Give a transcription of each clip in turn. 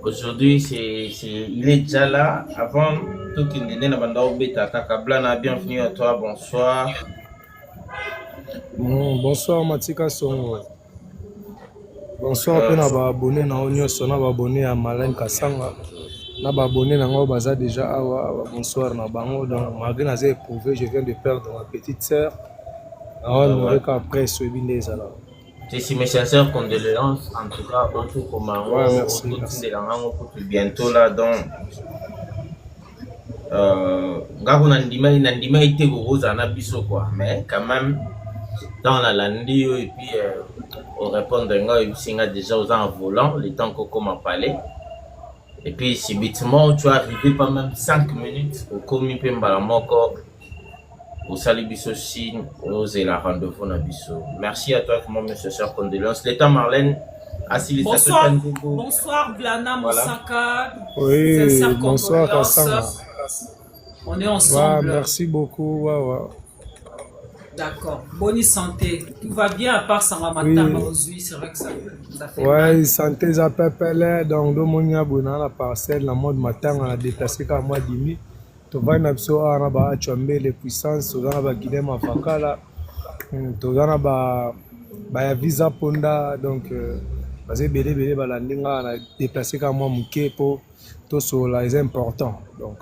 Aujourd'hui, il est déjà là. Avant tout qu'il n'ait n'a pas bêta. Blana, bienvenue à toi, bonsoir. Bonsoir Matika Songo. Bonsoir pe na ba abonné na onyoso na ba abonné à Malin Kasanga. Na ba abonné na ngo baza déjà awa bonsoir na bango donc malgré na éprouvé je viens de perdre ma petite sœur. Alors nous après ce bindeza là. C'est mes sincères condoléances en tout cas autour comment merci. Bientôt là donc ngako nandima ite kokoza na biso quoi mais quand même dans la landi et puis on répond d'un singa déjà aux en volant le temps qu'on m'a parlé et puis subitement tu es arrivé pas même 5 minutes au commis pembala moko au salibiso signe aux la rendez-vous na biso. Merci à toi comment monsieur cher condoléances l'état Marlène. Bonsoir Blana Moussaka. Oui, bonsoir Kassanga. On est ensemble. Ouais, merci beaucoup. D'accord. Bonne santé. Tout va bien à part Sangamata aujourd'hui, c'est vrai que ça fait mal. Oui, santé ça pepele donc do monia bona la parcelle la mode matin on a déplacé comme moi dimi. To va na biso ana ba chombe les puissances to na ba Guinée mafakala. To na ba ya visa ponda donc parce que belé balandinga on a déplacé comme moi mukepo to so là est important donc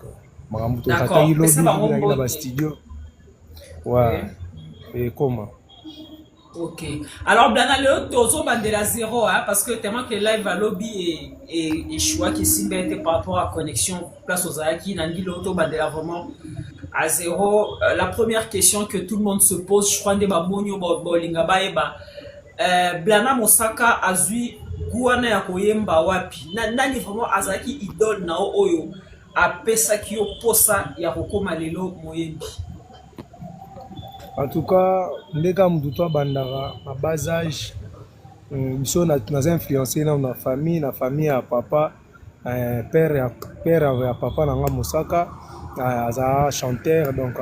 makambo to kata ilo na ba studio. Ouais. Et comment? Ok. Alors, Blana, le tozo bandela 0, hein, parce que tellement que live à lobby et choix qui s'y mettent par rapport à connexion, place aux Aaki, Nandi, l'auto bandela vraiment à 0. La première question que tout le monde se pose, je crois, de Babonio, Bolinga, Baeba, Blana Moussaka, Azui, Gouana Yakoyemba, Wapi, Nani vraiment Azaki, idole, Nao Oyo, a Pesakio, Posa, Yaroko Malelo, Moyembi. En tout cas, les gars, nous bandara à bas âge, nous sommes influencés dans la famille à papa, père à papa dans la Moussaka, à chanteur donc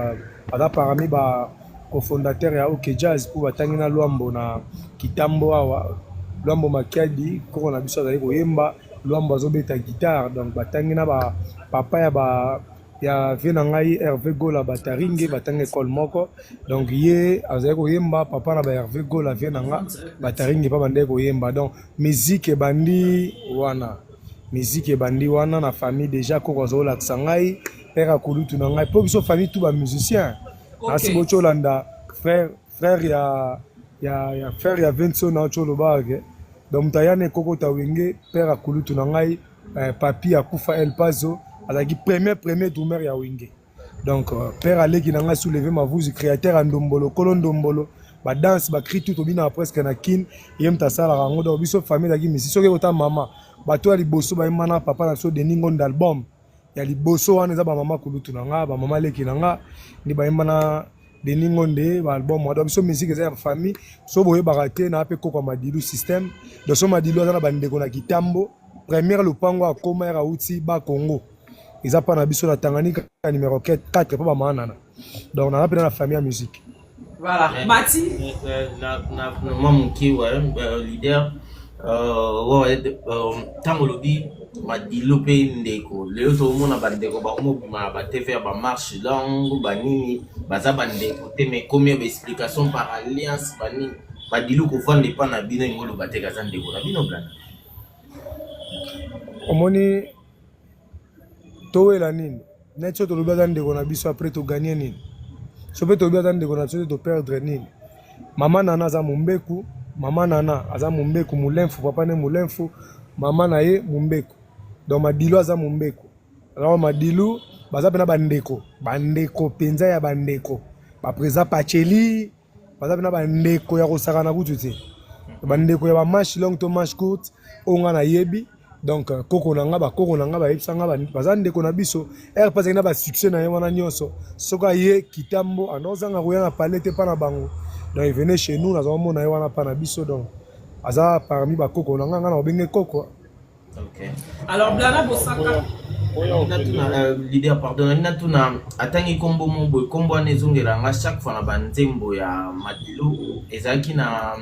à parmi ba cofondateur ya OK Jazz pour batangina Luambo na Kitambo awa Luambo Makiadi ko na biso azali koyemba Luambo azobeta guitare donc batangina ba papa ya ba ya vena ngai Hervé Gola bataringe batanga école moko donc ye azali koyemba papa na ba Hervé Gola vena nga bataringe pa bande koyemba donc musique bandi wana na famille déjà ko kozola tsangai père akulutu na ngai po biso famille tout ba musicien asi bocho landa frère ya frère ya Vincent na cholo bage donc mutayane koko tawenge père akulutu na ngai papi akufa El Pazo azaki premier tourmeur ya wenge donc père aleki na nga soulever ma voix créateur à ndombolo kolo ndombolo ba danse ba cri tout obina presque na kin yem ta sala rango do biso famille la misi soki ota mama bato ali boso ba mana papa na so de ningo d'album ya liboso wana eza ba mama kulutu na nga ba mama leki na nga ni ba mana de ningo nde ba album wa do biso musique eza ya famille so boye barate na pe ko madilu système do so madilu za na bandeko na Kitambo première lopango akoma ya uti ba Congo. Ils ont pas n'habité sur la Tanganyika numéro 4 pas manana donc on a appelé la famille à musique voilà Mati moi mon qui leader tango lobi ma dilope ndeko leo to mona bandeko ba mo ba TV ba marche longue ba nini baza bandeko te mais combien d'explications par alliance ba nini ba dilu ko vendre pas na bino ngolo bateka za ndeko na bino blana omoni towela nini netso to lobi ndeko na biso après to gagner nini so pe to lobi ndeko na biso to perdre nini mama nana aza mumbeku mulemfu papa ne mulemfu mama na ye mumbeku donc madilu aza mumbeku alors madilu baza pena bandeko penza ya bandeko ba presa pacheli baza pena bandeko ya kosaka na kutu te bandeko ya ba match long to match court onga na yebi donc koko nanga ba yebsanga baza ndeko na biso er pas na ba succès na ye wana nyonso soka ye Kitambo anozanga koya na palette pa na bango donc il venait chez nous nazo mona ye wana pa na biso donc aza parmi ba koko nanga na obenge koko. OK alors Blana Moussaka leader pardon natuna atangi kombo mombo kombo anezongela nga chaque fois na banzembo ya madilu ezaki na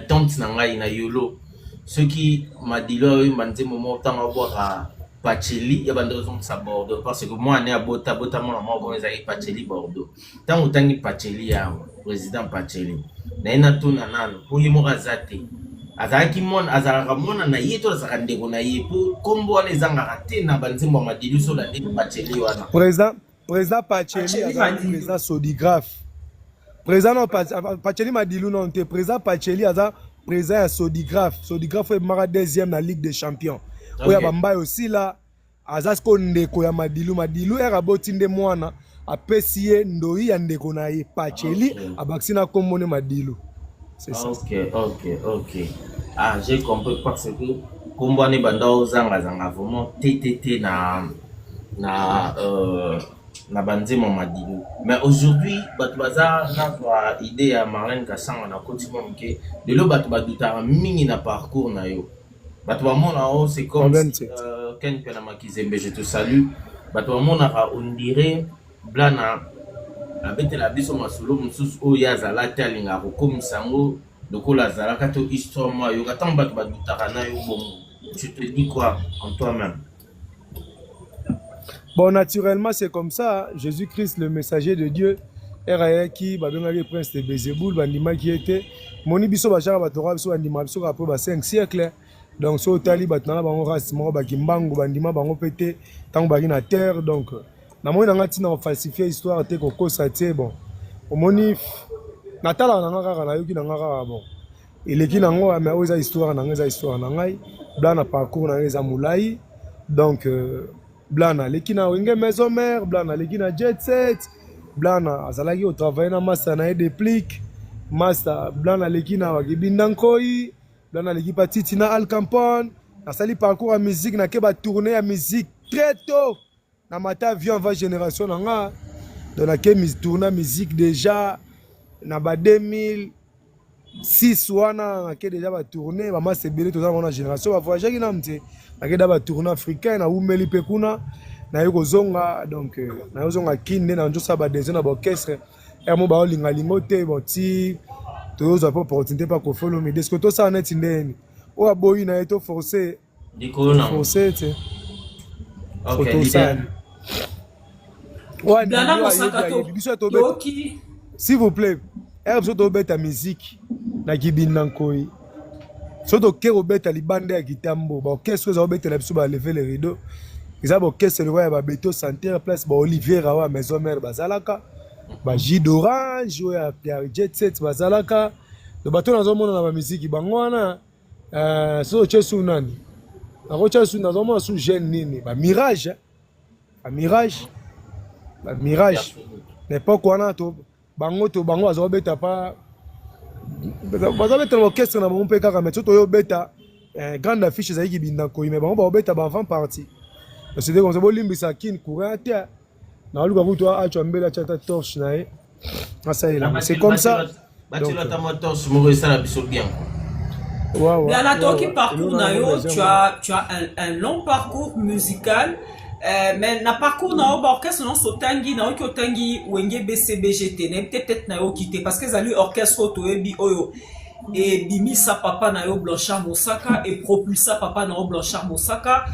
tante na ngai na yolo ceux qui m'a dit là, ils m'ont dit moment temps à voir à Pacheli, il y a des raisons de Bordeaux parce que moi on est à Bota moi on est à Pacheli Bordeaux. Tant autant que Pacheli président Pacheli. Na ina tuna nano pour yimoka zate. Azaki mon azaka mona na yeto azaka ndeko na ye pour kombo wana ezanga raté na banzimbo madilu so la ndeko Pacheli wana. Président Pacheli azaki président Sodigraphe. Président non Pacheli Madilu non te président Pacheli azaki président ya Sodigraphe. Sodigraphe est mara deuxième na Ligue des Champions. Oya bamba aussi là azasko ndeko ya Madilu. Madilu era botinde mwana apesi ye ndoi ya ndeko na ye Pacheli abakisi na komone Madilu. C'est ça. Ok. Ah, j'ai compris parce que kombo ne banda ozanga vraiment TTT na banzimo Madilu. Mais aujourd'hui bato baza na idée ya Marlène Kassanga na continue mke de lo bato baduta mingi na parcours na yo. Bato bamona o c'est comme Ken Pena Kizembe, je te salue. Bato bamona on dirait blana abetela biso masolo mususu oyo azala talinga kokomisa ngo lokola azalaka to histoire moi yo katango bato badutaka na yo bongo. Tu te dis quoi en toi-même? Bon, naturellement, c'est comme ça. Jésus-Christ, le messager de Dieu, qui le prince de Bézéboul, bandima qui était. Moni biso bachara batora biso bandima biso après 5 siècles. Donc, so tali batana bango race moko bakimbango bandima bango pété tant baki na terre. Donc, na moni nanga tina falsifier histoire te ko kosa te bon. Omoni natala nanga kaka na yoki nanga kaka bon. Eleki nango mais oza histoire na ngai. Bla parcours na eza mulai. Donc Blana lekina wenge maison mère, Blana lekina jet set, Blana azalaki au travail na master na déplique, master Blana lekina wakibindankoi, Blana leki patiti na Alcampone, asali parcours à musique na keba tourner à musique très tôt. Na mata vieux va génération nga, donc na ke tourner musique déjà na ba 2006 wana na ke déjà ba tourner ba master belé tout ça na génération ba voyager na mte. Nakeda ba tournée africain na umeli pekuna na yoko zonga donc na zonga kinde na njosa ba des na ba orchestre et mo ba olinga lingote boti to zo pas opportunité pas ko follow me desko to ça net ndeni o aboyi na eto forcer dikona forcer te OK leader ouais s'il vous plaît ezo to beta musique na kibindankoi. Soto kero beta libanda ya kitambo ba orchestre za beta la biso ba lever les rideaux. Ils ont orchestre le roi ba beto santerre place ba Olivier Rawa maison mère bazalaka ba J d'orange ya jet set bazalaka le bateau na zomona na ba musique bango wana so chesu nani na ko chesu na zomona sous jeune nini ba mirage n'importe quoi na to bango azo beta pa bazabeta l'orchestre na mon peka ka metso to beta grande affiche za yibinda ko mais bango ba beta ba avant partie c'est comme ça bolimbisa kin courant ta na luka kuto a chambela chata torche na e c'est comme ça tu la ta torche mo ça la biso bien wow là la toki parcours na yo tu as un long parcours musical. Mais na parcours na orchestre non sotangi na oki otangi wenge BCBGT na peut-être na yo quitter parce que zali orchestre to ebi oyo et bimisa papa na yo Blanchard Mosaka et propulsa papa na yo Blanchard Mosaka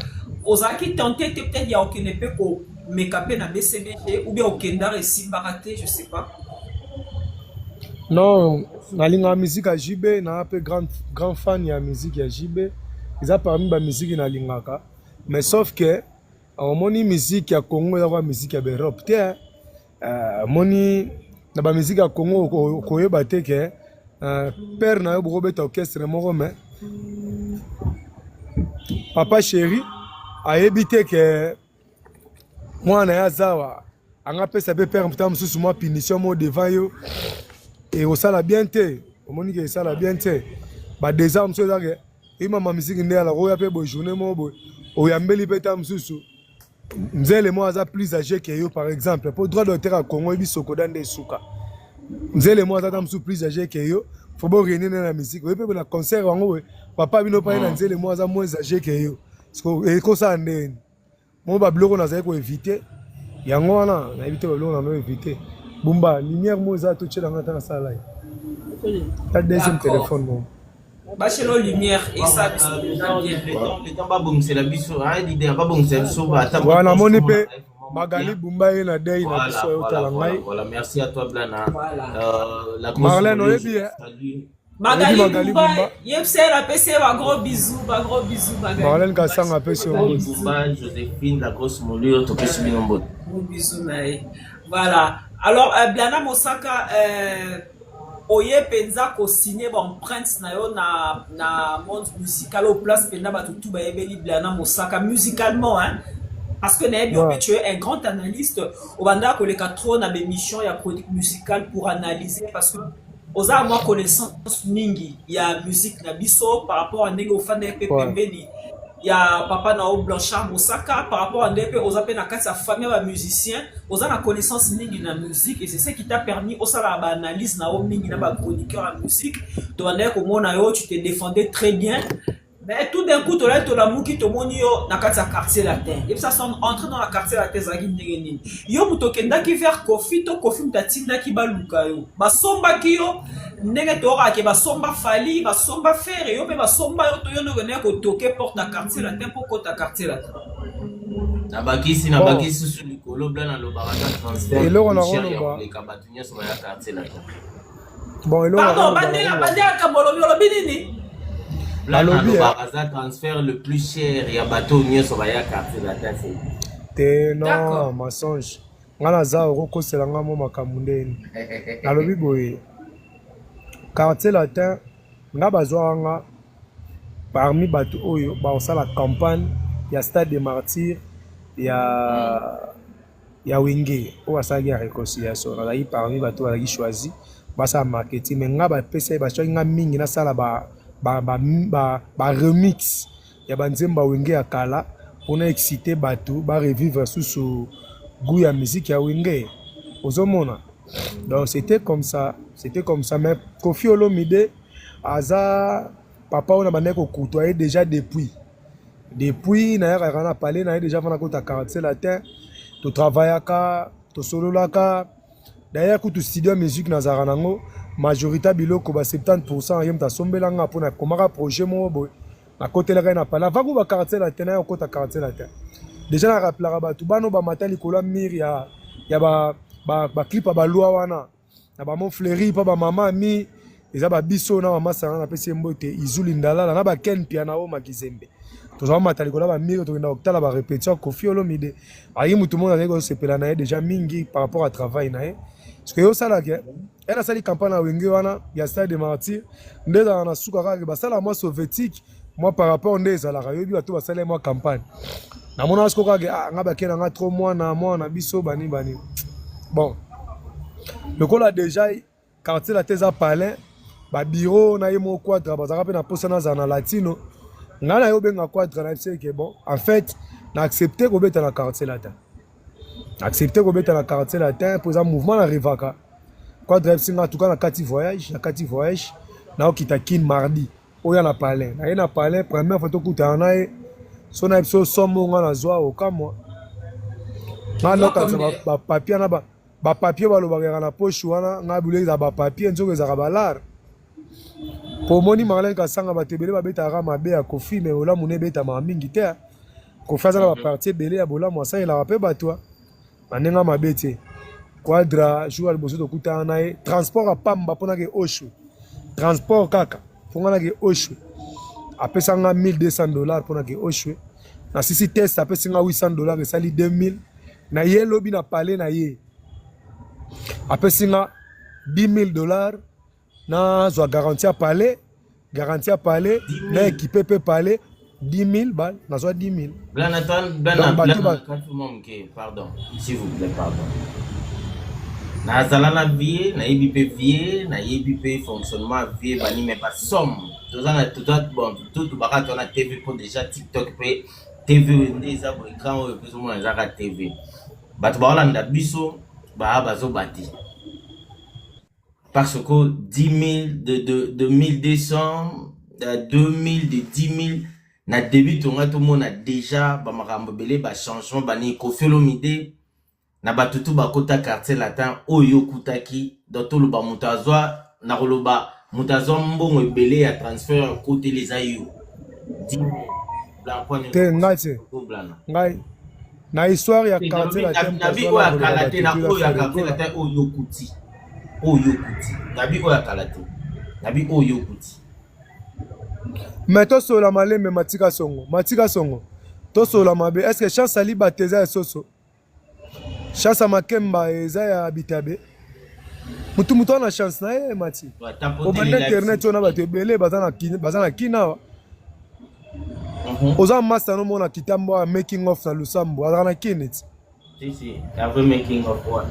ozaki tenté peut-être ya okene pe ko mekapé na BCBG ou bien okenda resi baraté je sais pas. Non, na linga musique à JB na peu grand fan ya musique ya JB. Ils a parmi ba musique na lingaka mais sauf que moni musique ya Congo ya musique ya Europe te moni na ba musique ya Congo ko yeba te ke père na yo bobeta orchestre moko mais papa chéri a ebité ke mwana ya zawa anga pesa be père mtam susu mo punition mo devant yo et au sala bien te moni ke sala bien te ba des ans so za ke ima musique ndela la roya pe bo journée mo bo o yambeli peta msusu. Mzele moi aza plus âgé que yo par exemple pour droit d'auteur à Congo et Sokoda de Souka. Mzele moi aza plus âgé que yo faut bon réunir dans la musique. Oui peut na concert wango papa bino pa na nzele moi aza moins âgé que yo. Et ko ça ndeni. Mo ba bloko na za ko éviter. Yango wana na éviter ba bloko na éviter. Bumba lumière moi za to tchela ngata na sala. Ta deuxième téléphone moi. Bachelor lumière et ça le temps pas bon c'est la biso hein l'idée pas bon c'est biso ba ta voilà moni pe Magali Bumbaye na day na biso yo tala ngai voilà merci à toi Blana la Marlène oyebi Magali Bumba yepse la PC ba gros bisous Marlène Kasanga PC Bumba Joséphine la grosse molure to pesi binombo gros bisous nae voilà alors Blana Mosaka oye penza ko signer ba empreinte na yo na monde musical au place penda ba tout ba yebeli Blana Mosaka musicalement hein parce que tu es un grand analyste au banda ko le 4 na émission ya chronique musicale pour analyser parce que aux a moi connaissance mingi ya musique na biso par rapport à ndenge ofanda pe pembeni ya papa na Blanchard Mosaka par rapport à ndenge aux appels na kati ya famille ba musicien aux a la connaissance mingi na musique et c'est ce qui t'a permis au sala ba analyse na o mingi na ba chroniqueur en musique to banda ko mona yo tu te défendais très bien. Mais tout d'un coup, tu as la mouki to moni yo na kati quartier latin. Et ça sont entrés dans la quartier latin zagi ndenge nini. Yo mutokenda ki vers Kofi to Kofi mtatinda ki baluka yo. Ba somba ki yo ndenge to ra ke ba somba fali, ba somba faire yo pe ba somba yo to yo no gene ko toke porte na quartier latin pour kota quartier latin. Na bakisi sur le colo blanc dans le baraka transfert. Et là on a rolo les kabatunya sur la quartier latin. Bon et là pardon, bandela kamolo yo binini. Là, le baraza transfert le plus cher, il y a bateau nier sur la quartier la tête. T'es non, mensonge. Ngana za roko selanga mo makamundeni. Alobi boye. Quartier latin nga bazwanga parmi bateau oyo ba osala campagne ya stade des martyrs ya Wenge o asagi ya réconciliation. Là yi parmi bateau ala choisi ba sa marketing mais nga ba pesa ba choinga mingi na sala ba remix ya banzemba Wenge ya kala pour exciter bateau ba revivre sous goût ya musique ya Wenge ozomona donc c'était comme ça mais Kofi Olomide aza papa on a bandé ko côtoyer déjà depuis na ya parler na déjà vana ko ta 47 latin to travaillaka to sololaka d'ailleurs ko to studio musique na zaranango majorité biloko ba 70% yem ta sombelanga pona komaka projet mo boy na côté la na pala va ko ba 47 latin na ko ta 47 latin déjà na rappelera ba tu bano ba matali kola mir ya ba clip ba loi wana na ba mon fleury pa ba mama mi eza ba biso na mama sanga na pesi mbote izuli ndala na ba ken piano o makizembe to za matali kola ba mir to na okutala ba répétition Kofi Olomide ayi mutu mo na ko sepela na déjà mingi par rapport à travail na parce que yo sala ke elle a sali campagne à Wenge wana ya stade des martyrs ndeza na suka ka ba sala moi soviétique moi par rapport ndeza la rayo bi bato ba sala moi campagne na mona sko ka nga ba kena nga trop moi na biso bani bon le col déjà quartier la tesa palais ba bureau na yemo quadra ba zaka pe na posana za na latino nga na yo benga quadra na c'est que bon en fait na accepter ko beta na quartier latin accepter ko beta na quartier latin pour un mouvement na rivaka quadra singa en tout cas na kati voyage na okita kin mardi oya na palais na palais première photo kuta na e so na episode somo nga na zwa okamwa na loka ba papier na ba papier balobaka na poche wana nga bule za ba papier nzoko za balar po moni Marlène Kasanga batebele babetaka mabe ya Kofi mais ola mune beta ma mingi te Kofi za ba partie belé ya bola mo sa ila rape batwa manenga mabete quadra jour al boso to kuta na e transport a pamba pona ke osho transport kaka fonga ke osho apesa nga $1200 pona ke osho na sisi test apesa nga $800 esali 2000 na ye lobi na parler na ye apesi nga $10,000 na zwa garantie à parler na équipé peut parler 10,000 balles na zwa 10,000 pardon s'il vous plaît pardon na zala na vie na yebi pe fonctionnement vie bani mais pas somme tout bon tout baka to na TV pour déjà TikTok pe TV ndeza bo écran plus ou moins zaka TV bat ba olanda biso ba bazo bati parce que 10,000 de 1200 de 2000 de 10,000 na début to ngato mona déjà ba makambo belé ba changement bani Kofi Olomide na batutu ba kota quartier latin oyo kutaki dans tout le ba mutazwa na koloba Moutazon mbongo ebele ya transfert côté les ayo. Te ngati. Ngai. Na histoire ya quartier la thème. Nabi oya kalate na oya quartier la thème oyo kuti. Oyo kuti. Nabi oya kalate. Nabi oyo kuti. Mais to la malembe matika songo. Matika songo. To la mabe. Est-ce que chance ali bateza soso? Chance makemba eza ya bitabe. Mutu na chance na ye mati. Au internet on a bato ebele bazana kina. Oza master no mona kitambo making of na Lusambo azana kinit. Si, every making of what?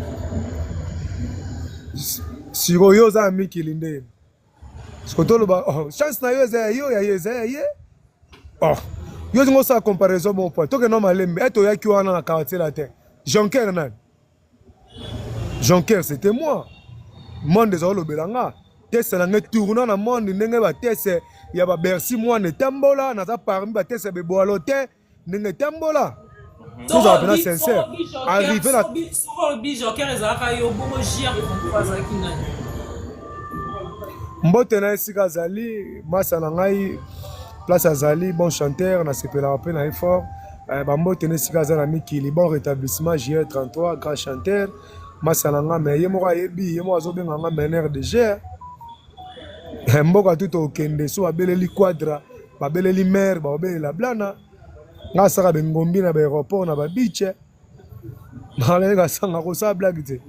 Siro yo za mikili nde. Skotolo ba chance na yo eza yo ya eza ye. Oh. Yo ngo sa comparaison bon point. To ke no malembe eto ya ki wana na quartier la terre. Jonker nan. Jonker c'était moi. Monde des olobelanga. Tese na nge tourna na monde ndenge ba tese ya ba Bercy moi ne tambola na za parmi ba tese be boalo te ndenge tambola. Tout ça bien sincère. Arrivé na Jonker ezaka yo bongo jia ko kwaza kinani. Mbote na esika zali masa na ngai place azali bon chanteur na sepela rappel na effort bambote na esika zali na mikili bon rétablissement JR33 grand chanteur masa na nga me ye moko ayebi ye moko azobenga nga meneur de jeu mboka tout okende so babeleli quadra babeleli mer babelela blana nga saka bengombi na baéroport na babiche nalenga sanga kosala blague te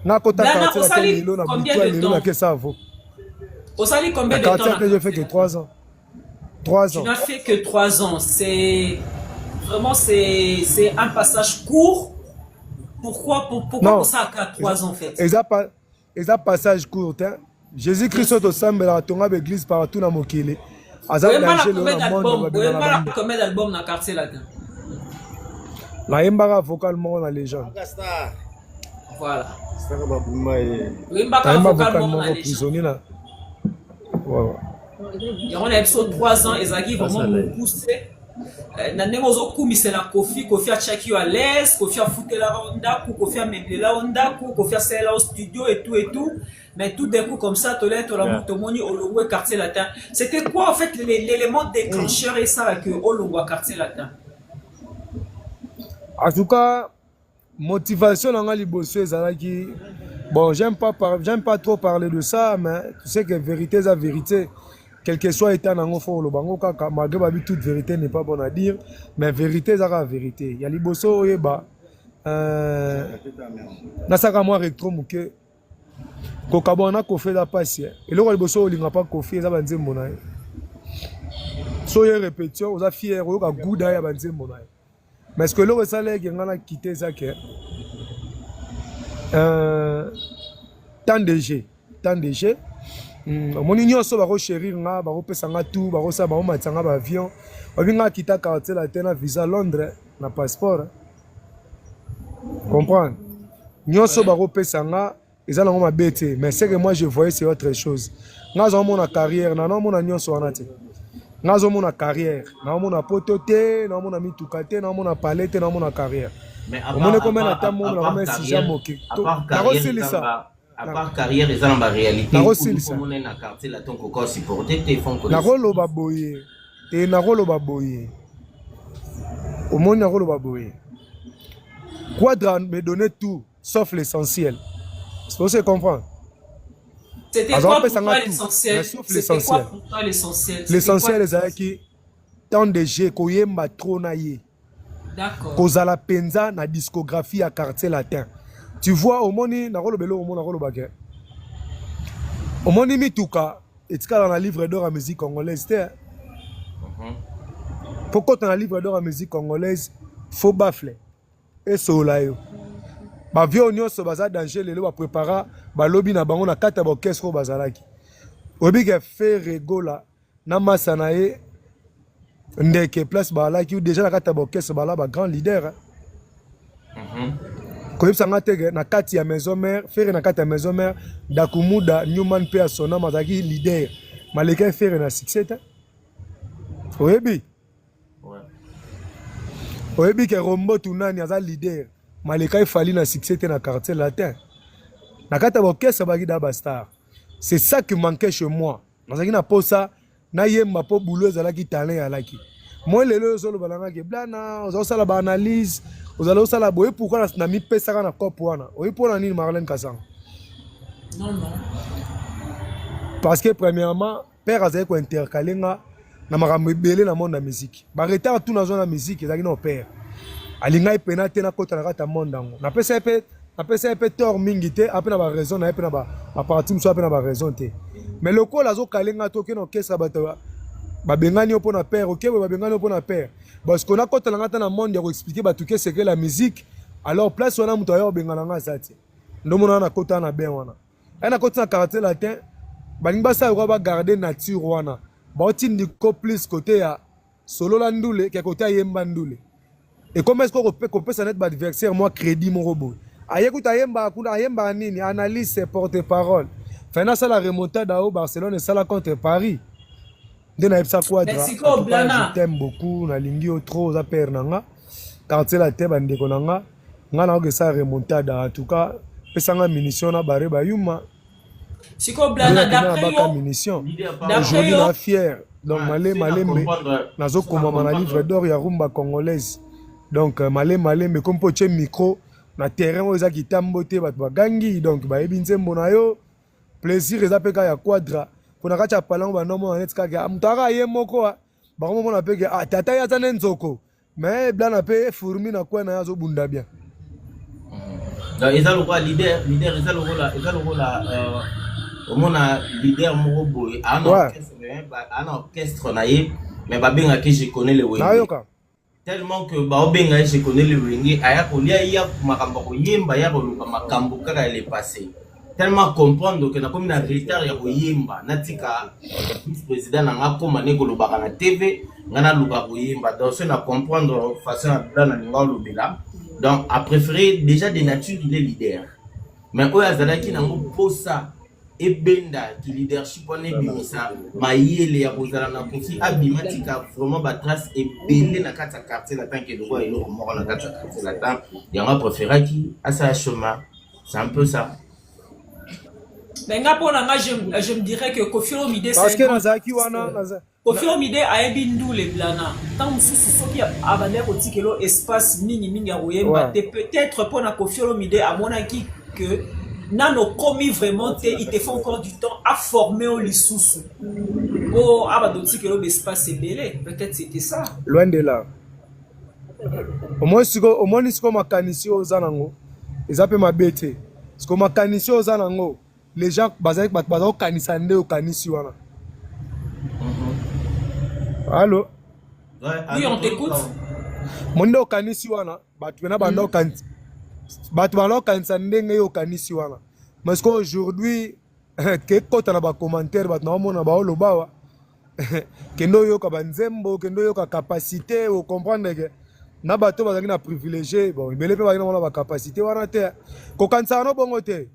nga kota quartier la lelo na butwa lelo na kesa avo. Osali combien de temps? Je fais que 3 ans. 3 ans. Tu n'as fait que 3 ans. C'est vraiment c'est un passage court. Pourquoi ça à 3 ans en fait? Et passage court. Hein? Jésus-Christ au semble la tonga l'église partout dans Mokele. Combien d'albums dans le quartier latin? La Embara vocalement dans les gens. Voilà. La vocalement prisonnier là. Il y a un épisode 3 ans, Ezagi vraiment poussé. C'est la Kofi a checké à l'aise, Kofi a foutu la ronda, Kofi a meublé la ronda, Kofi a serré au studio et tout. Mais tout d'un coup, comme ça, tout le monde au Longo quartier latin. C'était quoi en fait l'élément déclencheur et ça que au Longo quartier latin? En tout cas, motivation dans les bosses, Ezagi. Bon, j'aime pas trop parler de ça, mais tu sais que vérité est la vérité. Quel que soit l'état dans le fond, malgré toute vérité n'est pas bonne à dire, mais vérité est la vérité. Il y a les bossos, nasaka moi rectro muke. Kokabona kofe da passe. Et le bosso linga pas kofi za banze mona. So ye répétition, oza fier o ka gouda ya banze mona. Mais ce que le resale que ngana quitter ça que tant de jeux. Mon union so bako chérir nga bako pesa nga tout bako sa bako matanga ba avion babinga kita quartier la tena visa Londres na passeport comprendre nyonso bako pesa nga ezala ngoma bete mais c'est que moi je voyais c'est autre chose nga zo mona carrière na mona nyonso wana te nga zo mona carrière na mona potote na mona mitukate na mona palette na mona carrière mais on est combien de temps mon na mona si jamais OK na rosili ça. À part carrière, les gens en réalité, na quartier là ton coco supporter tes fonds na rolo baboye et na rolo baboye au monde na rolo baboye Quadra me donnait tout sauf l'essentiel. C'est pour ça que comprendre. C'était quoi pour toi l'essentiel? C'était quoi pour toi l'essentiel? L'essentiel est qui tant de jeux koyemba trop na ye. D'accord. Kozala penza na discographie à quartier latin. Tu vois, au moni, na rolo belo, au moni, na rolo bagay. Au moni, mituka, et tu as dans la livre d'or à musique congolaise, pourquoi tu as un livre d'or à musique congolaise, faut bafler. Et solayo. Ba vieux nyo so baza danger lelo ba prépara ba lobby na bango na kata ba orchestre ko bazalaki. Obi ke fait regola na masana ye ndeke place ba la ki déjà na kata ba orchestre ba la ba grand leader. Koyeb sanga tege na kati ya maison mère, faire na kati ya maison mère Dakumuda Newman pe asona mazaki leader. Maleka faire na succès ta. Oyebi. Ouais. Oyebi ke Rombo tunani aza leader. Maleka fali na succès te na quartier latin. Na kata ba orchestre ba gida ba star. c'est ça qui manquait chez moi. Nazaki na posa na yemba po boulot ezalaki talent alaki. Moi lelo solo balanga ke blana ozosala ba analyse, ozosala boye pourquoi na mi pesa na cop wana. Oyi pona nini Marlène Kasanga? Non. Parce que premièrement, père azali ko intercaler nga na makambo ebele na monde ya musique. Ba retard tout na zone ya musique ezalaki na père. Alinga ipena te na kota na kata monde yango. Na pesa pe tort mingi te, après na ba raison na pe na ba parti mso pe na ba raison te. Mais le col azo kalenga to ke na orchestre ba bengani opo na père, OK, ba bengani opo na père. Parce qu'on a kota na kata na monde ya ko expliquer ba tout que c'est que la musique. Alors place wana muto ayo bengana nga sati. Ndo mona na kota na ben wana. Na kota na quartier latin, ba linga sa ko ba garder nature wana. Ba otindi ko plus côté ya solo la ndule ke côté yemba ndule. Et comment est-ce qu'on peut s'en être adversaire, moi, crédit, mon robot? Écoute, ayemba nini, analyse ses porte-parole. Finalement, ça la remontade à Barcelone et ça la contre Paris. Je t'aime beaucoup, na lingi au trop, ça perd nanga. Quartier la tête, bande konanga. Nga que ça remontade en tout cas. Pesanga munition na bare ba yuma. Siko blana d'après yo. Aujourd'hui, on est fier. Donc malé nazo komama na livre d'or ya rumba congolaise. Donc malé mais comme poche micro na terrain oza kitambote bat bagangi donc ba ebinze mbona yo plaisir ezapeka ya quadra pona kacha palango ba nomo net kaka mutaka ye moko ba komo na peke tata ya tane nzoko mais blana pe fourmi na kwa na yazo bunda bien. Donc eza lo leader eza lo omona leader moko boy ana orchestre na ye mais ba benga ke je connais le wenge tellement que ba benga je connais le wenge aya ko lia ya makambo ko yemba ya ko luka makambo kaka ele passé tellement comprendre que na comme na retard ya ko yemba natika vice président na ngako mane ko lubaka na TV ngana luka ko yemba donc c'est na comprendre façon na ninga lobela donc a préféré déjà de nature il est leader mais oyazalaki nango posa ebenda ki leadership on ebimisa mayele ya kozala na konfi abimatika vraiment ba trace ebele na kata quartier la tant que le roi est mort na kata quartier la tant yanga préféré qui à sa chemin c'est un peu ça benga pona nga je me dirais que Koffi Olomide parce que nazaki wana Koffi Olomide ayebi ndule blana tant mususu soki abandé ko tikelo espace mingi ya koyemba te peut-être pona Koffi Olomide amonaki que nano commis vraiment il te faut encore du temps à former au lisusu pour abadoti que l'espace est belé peut-être c'était ça loin de là au moins si ko makanisi ozanango ezape mabete si ko makanisi ozanango les gens bazaki bazo kanisa nde okanisi wana allô oui on t'écoute monde okanisi wana batu na bando kanisa Batman kanisa ndenge yo kanisi wana parce qu'aujourd'hui que quand on a ba commentaire batna mona ba olobawa kendo yo ka banzembo kendo yo ka capacité au comprendre que na bato bazaki na privilégié bon ibele pe bazaki na ba capacité wana te ko kanisa no bongo te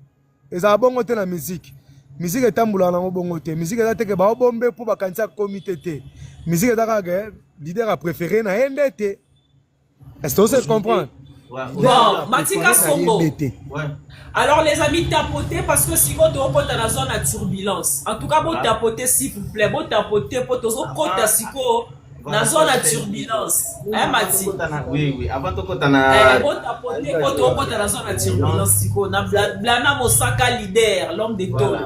eza bongo te na musique etambula na bongo te musique eza te ke ba bombe pour ba kanisa comité te musique eza ka leader a préféré na ndete est-ce que vous comprenez? Bon, Matika Songo. Alors les amis, tapotez parce que si vous êtes dans la zone à turbulence. En tout cas, vous tapotez s'il vous plaît. Vous tapotez pour tous les côtés dans la zone à turbulence. Hein, Mati? Oui. Avant tout, vous tapotez pour la zone à turbulence. Blana Mosaka leader, l'homme des taux.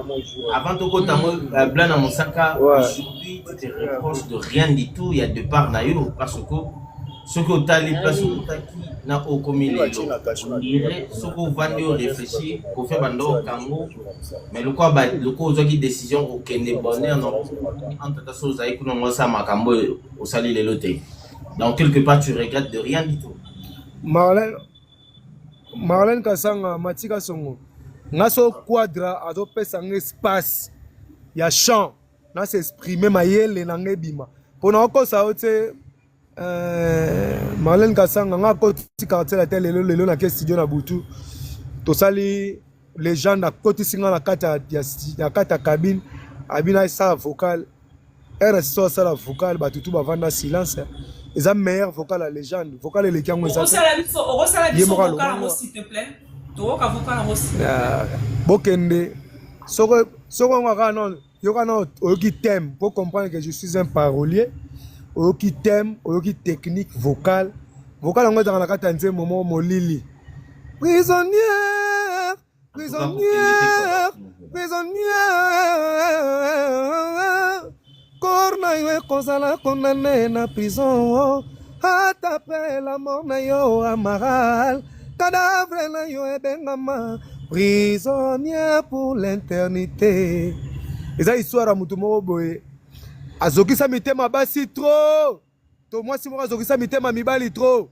Avant tout, Blana Mosaka, aujourd'hui, tu te reproches de rien du tout. Il y a deux parts d'ailleurs parce que ce que tu as les places na au comité ce que vandi réfléchir pour faire bando kango mais le quoi qui décision au kende bonheur non entre ta chose avec nous ça makambo au sali les lotés donc quelque part tu regrettes de rien du tout Marlène Kasanga Matika Songo ngaso quadra azo pesa un espace ya chant na s'exprimer mayele na ngebima pona ko ça ote Marlène Kasanga nga koti quartier la télé lelo na studio na butu to sali les gens na koti singa na kata ya kata cabine abina sa vocal RSO sa la vocal batutu ba vanda silence eza meilleur vocal la légende vocal le kiango eza o sala biso vocal s'il te plaît to ka vocal aussi bokende Oyoki thème pour comprendre que je suis un parolier. Oyoki thème, oyoki technique vocale. Vocale en dans la carte moment molili. Prisonnière, prisonnière, prisonnière. Corna yo kozala condamné na prison. Atapé la mort na yo amaral. Cadavre na yo ebengama. Prisonnière pour l'éternité. Et ça histoire à mutumo boye. Azoki sa mitema basi trop. To moi si moi azoki sa mitema mibali trop.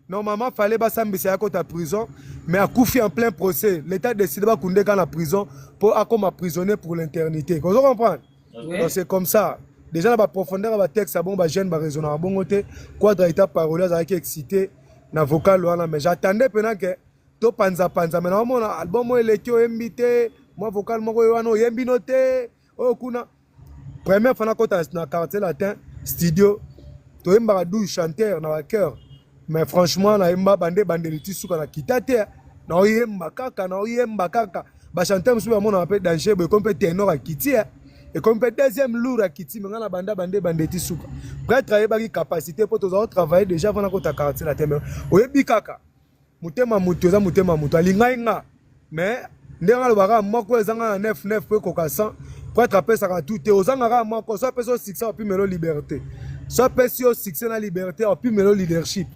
Normalement fallait ba sambisa ya kota prison, mais a koufi en plein procès. L'état décide ba koundé dans la prison pour comme prisonnier pour l'éternité. Vous comprenez? Oui. Donc c'est comme ça. Déjà la profondeur ba texte bon ba jeune ba raisonner bon côté quadra état parolier avec excité na vocal wana mais j'attendais pendant que to panza maintenant mon album moi les qui invité moi vocal moko wana yembi noté oh kuna première fois na quartier latin studio to yemba 12 chanteurs na cœur mais franchement na yemba bande liti suka na kitate na yemba kaka ba chanteur musu ba mona appel danger be comme ténor à kiti et comme deuxième lourd à kiti mais na bande liti suka prêtre ayeba capacité pour tous travailler déjà avant na kota quartier latin oyebi kaka mutema mutu za mutema mutu alingai nga mais ndenga lobaka moko ezanga na 9 pe kokasa pour être apesa ka tout ozanga moko so pesa succès puis melo liberté so pesa succès na liberté puis melo leadership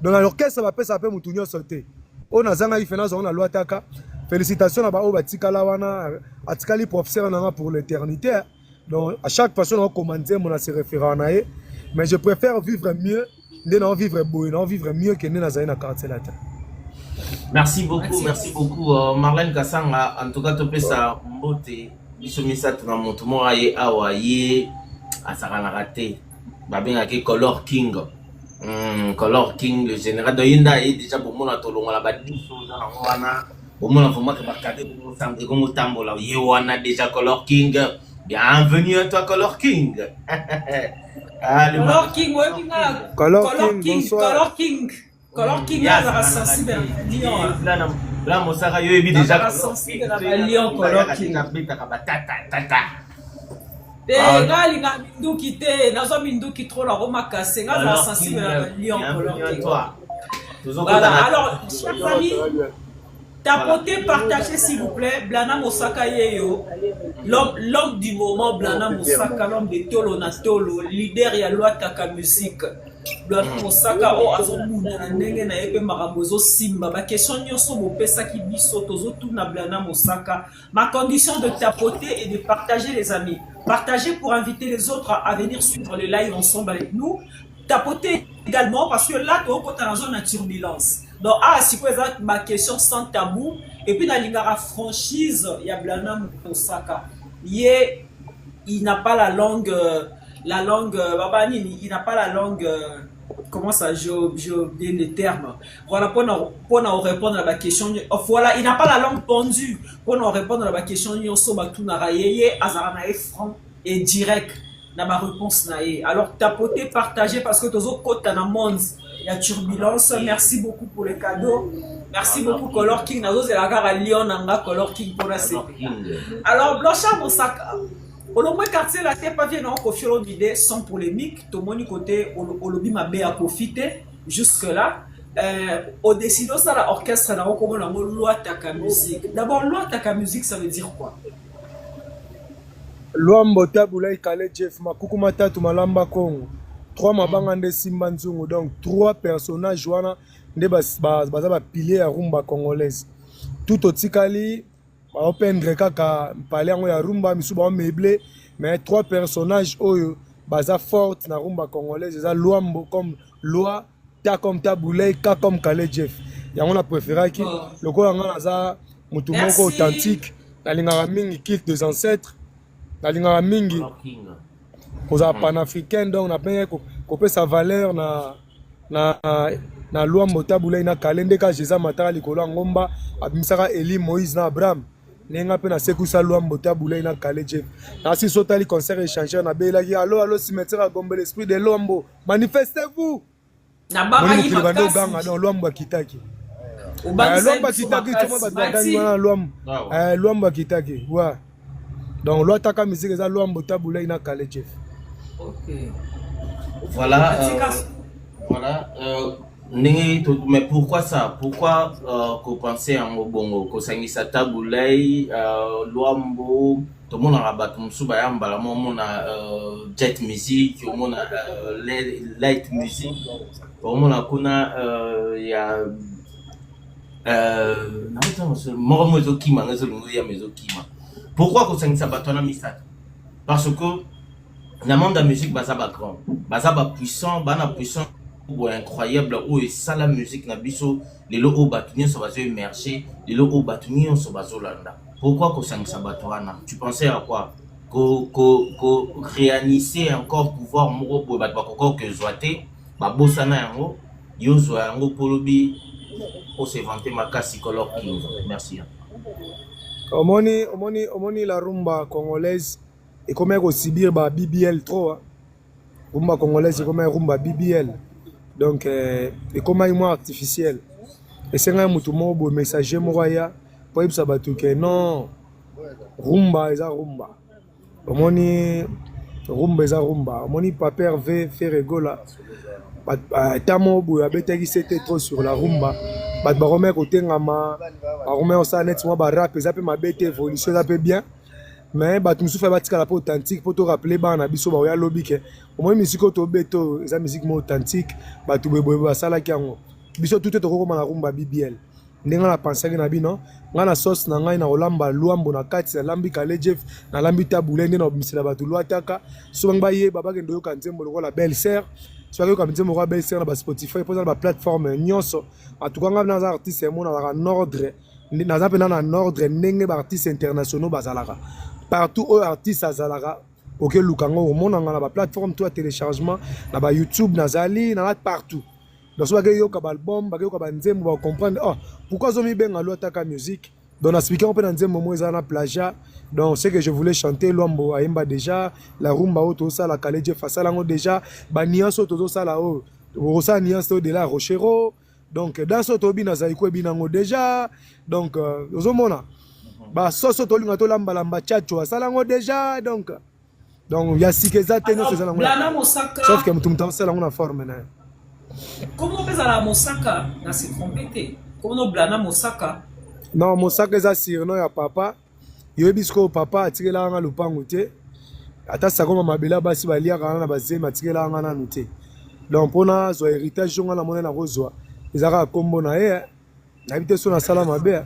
dans l'orchestre va pesa pe mutu nyo sauter on azanga ifenance on a loi taka félicitations na ba o batika la wana atikali professeur na pour l'éternité donc à chaque personne on commenter mon se référent na mais je préfère vivre mieux non vivre beau non vivre mieux que na zaina quartier latin. Merci beaucoup, Marlène Kassanga. En tout cas, tu peux ça, mbote. Bisomisa, tu n'as mon tour aye awaye, asarana raté. Babin ake Color King. Color King, le général de Yinda est déjà pour moi, tout le monde a battu. Au moins, il faut que je comme tambo là. Yewana déjà Color King. Bienvenue à toi, Color King. Color King, Color King. Color King a sensible Lyon. Là, mon Sarah, il est déjà sensible Lyon, Color King. Gali na minduki te, nazo minduki trop la Roma cassé, nga sensible Lyon, Color King. Voilà, alors, chers amis, tapotez, partagez s'il vous plaît, Blana Mosaka Yeyo, l'homme du moment, Blana Mosaka, l'homme de Tolo Natolo, leader ya loi Taka Musique. Blana Mosaka o azomuna na ndenge na yebe makambozo simba ba question nyonso bopesa ki biso tozo tuna Blana Mosaka. Ma condition de tapoter et de partager les amis. Partager pour inviter les autres à venir suivre le live ensemble avec nous. Tapoter également parce que là tu es dans la zone de turbulence. Donc c'est quoi ma question sans tabou et puis dans l'ingara franchise il y a Blana Mosaka. Il n'a pas la langue Babani, il n'a pas la langue, comment ça, j'ai oublié les termes. Voilà, pour nous répondre à la question, voilà, il n'a pas la langue pendue. Pour nous répondre à la question, il y a franc et direct dans ma réponse. Alors, tapoter, partager, parce que tous les autres, dans le monde, il y a turbulence. Merci beaucoup pour les cadeaux. Merci beaucoup, Color King. Nous c'est la gare à Lyon, Color King pour la CP. Alors, Blanchard Mosaka. Au moins quartier la tête pas bien non confier l'idée sans polémique tout le monde côté au lobby m'a bien profité jusque là au décider ça l'orchestre là comme la loi Taka Musique. D'abord loi Taka Musique ça veut dire quoi? Loi Mbota Boulay Kale Jeff Makuku Matatu Malamba Kongo. 3 mabanga nde Simba Nzungu donc 3 personnages wana nde baza pilier ya rumba congolaise. Tout otikali open kaka parler yango ya rumba misu ba meublé mais 3 personnages oyo baza forte na rumba congolaise eza Luambo comme Loi ta comme Taboulay ka comme Kale Jeff yango na préféré ki lokola nga naza mutu moko authentique na lingaka mingi culte des ancêtres na lingaka mingi koza panafricain donc na penge ko sa valeur na Luambo Taboulay na Kale ndeka Jésus mataka likolo ngomba abimisaka Eli Moïse na Abraham nenga pe na sekusa Luambo Taboulay na Kale Jeff na si sotali concert échangeur na belaki allo cimetière à Gombe l'esprit de Luambo manifestez-vous na baba yi makasi ganga dans Luambo kitaki Luambo kitaki tuma batagani wana Luambo Luambo kitaki wa Donc l'autre musique eza Luambo Tabulei na Kale Jeff. Ok. Voilà. Voilà. Mais pourquoi ça? Pourquoi qu'on pensait en Obongo, qu'on s'angisa Tabulei, Luambo, tout le monde a rabattu Moussouba Yamba, on a jet music, on a light music, on a kuna il y a pourquoi qu'on s'angisa Batona Misat? Parce que le monde de la musique bazaba grand, bazaba puissant, bana puissant. Incroyable où ça la musique na biso les locaux batuniens sont basés émerger les locaux batuniens sont basés landa. Pourquoi que ça sabatorana? Tu pensais à quoi? Ko réanimer encore pouvoir moro pour battre encore que zoaté ba bosana yango yo zo yango polobi au se vanter maka psychologue king. Merci. Omoni la rumba congolaise et comment aussi bien ba BBL trop rumba congolaise et comment rumba BBL. Donc, et comment il est artificiel. Et c'est un beau messager moya pour que non, rumba est rumba. Moni rumba est rumba. Moni paper v fait rigola. Tamo boya bete qui c'était trop sur la rumba. Bat baromé côté ngama, baromé on s'en est moi ba rap, ça peut ma bête évolution ça peut bien. Mais bah tu me souffles batika la peau authentique pour te rappeler bah na biso ba ya lobby ke au moins musique to beto eza musique mo authentique bah tu bebo ba sala kiango biso tout est ko na rumba BBL ndenga na penser na bino nga na sauce na ngai na olamba Luambo na kati na lambi Kale Jeff na lambi Tabulei na obmisela batu luataka so banga ye baba ke ndoyo kanzembo lokola belle sœur so ke kanzembo ko belle sœur na ba Spotify pour na ba plateforme nyonso en tout cas nga na artiste mo na en ordre na za pena na ordre ndenge ba artiste internationaux bazalaka partout aux artistes à Zalara, ok, Lukango, au monde, on a la plateforme, toi, téléchargement, là bas YouTube, Nazali, là partout. Donc, si vous avez un album, vous avez un vous comprendre, oh, pourquoi vous avez bien à l'autre musique. Donc, expliquer un peu dans un moment, ils ont un plagiat. Donc, c'est que je voulais chanter Luambo Aimba déjà, la rumba auto, ça, la Kale Jeff, ça, là, déjà, bah, niance auto, ça, là, haut, ça, niance de la Rochero. Donc, dans ce tobi, Nazali, quoi, binango déjà. Donc, vous avez bah soso to linga to lamba lamba chacho sala ngo déjà donc ya sikeza tenyo c'est ça ngo sauf que mutumta sala ngo na forme na comment on peut la Mosaka na se trompete comment on blana Mosaka non Mosaka eza surnom ya papa yobisko papa atikela nga lupangu te ata sakoma mabela basi balia kana na bazema atikela nga na nuté donc pona zo héritage nga na mona na kozwa ezaka kombo na ye na bité so na sala mabe.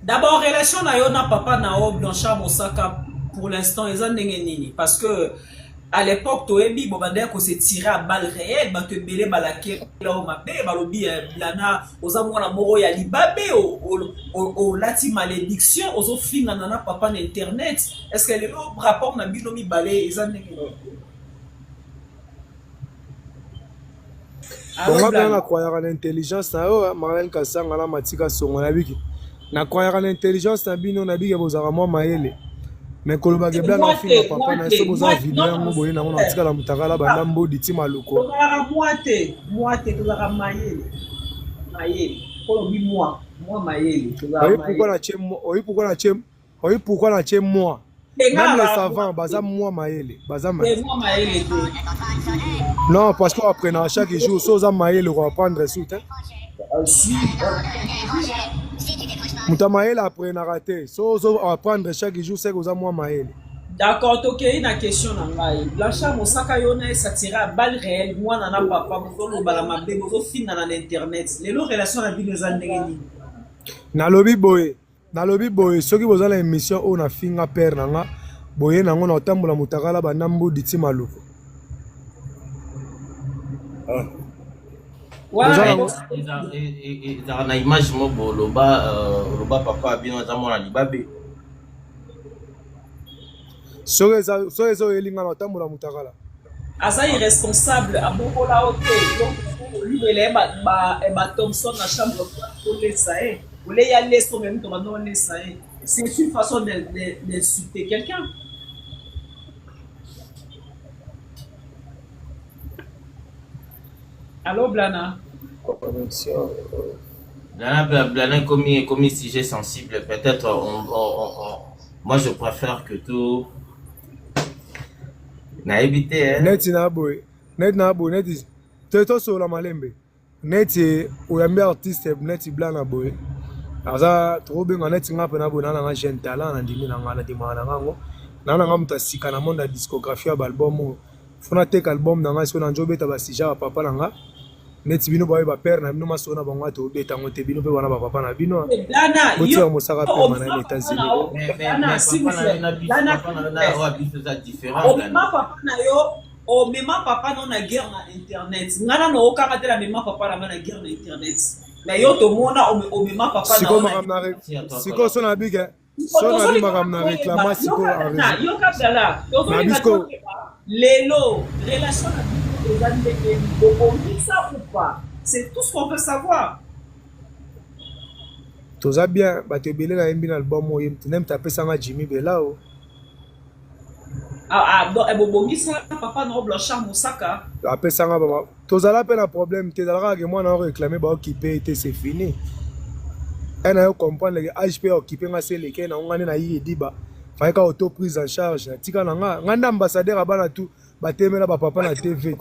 D'abord, relation na yo na papa na o Blanchard Mosaka pour l'instant ils ont nini parce que à l'époque toebi bobandé ko se tirer à balles réelles ba te belé balaké là o mabé balobi blana oza mwana moro ya libabe o lati malédiction ozo finga na papa na internet est-ce que le rapport na binomi balé ils ont nini on va bien croire en intelligence na yo Marlène Kasanga na Matika Songo na biki na croire l'intelligence na bino na bige bozaka mwa mayele mais koloba ke bla na fina papa na so boza video yango boye na mona tika la mutakala banda mbodi ti maluko moite tozaka mayele kolobi moi mayele tozaka pourquoi na che moi même les savants baza moi mayele baza mayele non parce qu'on apprend à chaque jour so za mayele ko apprendre tout Mouta Maël après n'a raté. So apprendre chaque jour c'est que moi Maël. D'accord, ok, une question nangai. Blanchard Mosaka yona s'attira à balle réelle. Moi nana papa, bozo balama be, bozo fin na internet. Les lo relation na bino za ndenge. Na lobi boy, ceux qui boza la émission on a finga père nanga. Boye nango na otambola mutakala banambo diti maluko. na image mo loba papa bino za mona libabe so ezo elinga na tambola mutakala asa irresponsable abokola ote donc lui ele ba Thompson na chambre pour laisser vous voulez y aller sur même to non laisser c'est une façon d'insulter quelqu'un. Allô Blana. Blana comme sujet sensible, peut-être moi je préfère que tout nayebi te neti na boye neti tosola malembe neti oyambi artiste neti blanc na boye aza tokobenga neti nga mpe na boye nana nga jeune talent na ndimi na nga na ndimaka na ngango nana nga moto asika na monde ya discographie ya baalbum oyo fona teka album na nga so na nzobeta basija bapapa na nga neti bino baoye bapere na bino masolo na bango atobeta yango te bino mpe bana bapapa na bino botika mosaka pema na ye na États-Unis omema papa no na guerre na internet ngana no okanga te la mema papa na na guerre na internet mais yo to mona omema papa na siko so na bige so na bima kam na réclama siko na yo kapdala to lelo relation na ça ou pas c'est tout ce qu'on veut savoir toza bien bato ebele na yembi na album oyo nem tapesanga Jimmy Belao bobongisa papa na Blanchard Mosaka apesanga baba tozala mpe na problème te ezalaka ke mwana oréclame baokipe te c'est fini ena yo comprendre ke age mpe okipe nga seleke na ngane na yi ediba fayeka auto prise en charge tika na nga nda ambassadeur abana tout batemela bapapa na TV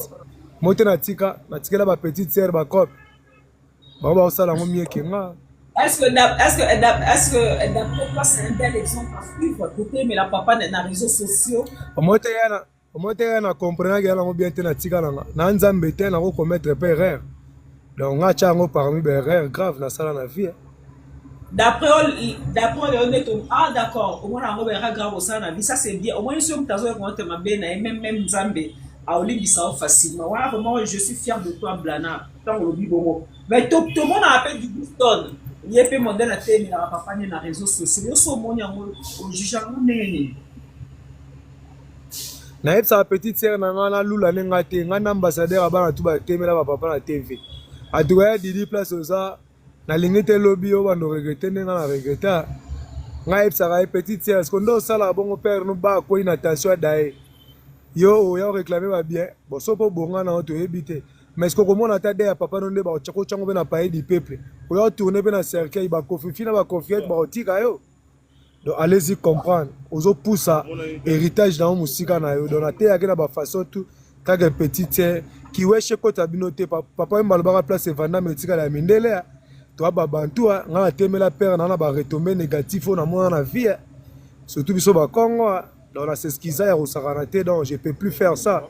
mote na tikela bapetite sœur bacope bango baosala yango mieke nga. Est-ce que d'après toi, c'est un bel exemple à suivre côté mais la papa dans les réseaux sociaux? Moi, je comprends que je bien na nzambe te na commettre pas erreur. Donc nga chango parmi les erreurs graves na sala na vie. D'après honnête, ah d'accord, au moins on erreur grave au sala na vie, ça c'est bien. Au moins si on tazo commettre ma bien na même nzambe a oli ça facilement. Voilà vraiment je suis fier de toi Blana. Tant on dit bon. Mais tout le monde a appelé du Boston. Il y a peu modèle à terre, mais la papa n'est dans les réseaux sociaux. Il y a au monde juge à mon na sa petite sœur na nga na lula nenga te nga na ambassadeur abana tu ba temela papa na TV atuya didi place oza na lingete lobby o bando regretter nenga na regretta nga sa petite sœur parce que ndo sala bongo père no ba ko une attention dae yo ya réclamer ba bien bon so po bonga na to ebité mais ce que comment on a tardé à papa non ba chako chango na paye du peuple on a tourner na cercueil ba konfi na ba confiette ba otika yo donc allez-y comprendre ozo poussa héritage dans musika na yo donc na te yakena ba façon tout kaka petite qui weche ko tabinote papa mbalba place vanda metika la mindele to ba bantu nga temela père na ba retombées négatif na moi na vie surtout biso ba Congo donc na c'est ce qu'ils a ya osakanaté donc je peux plus faire ça.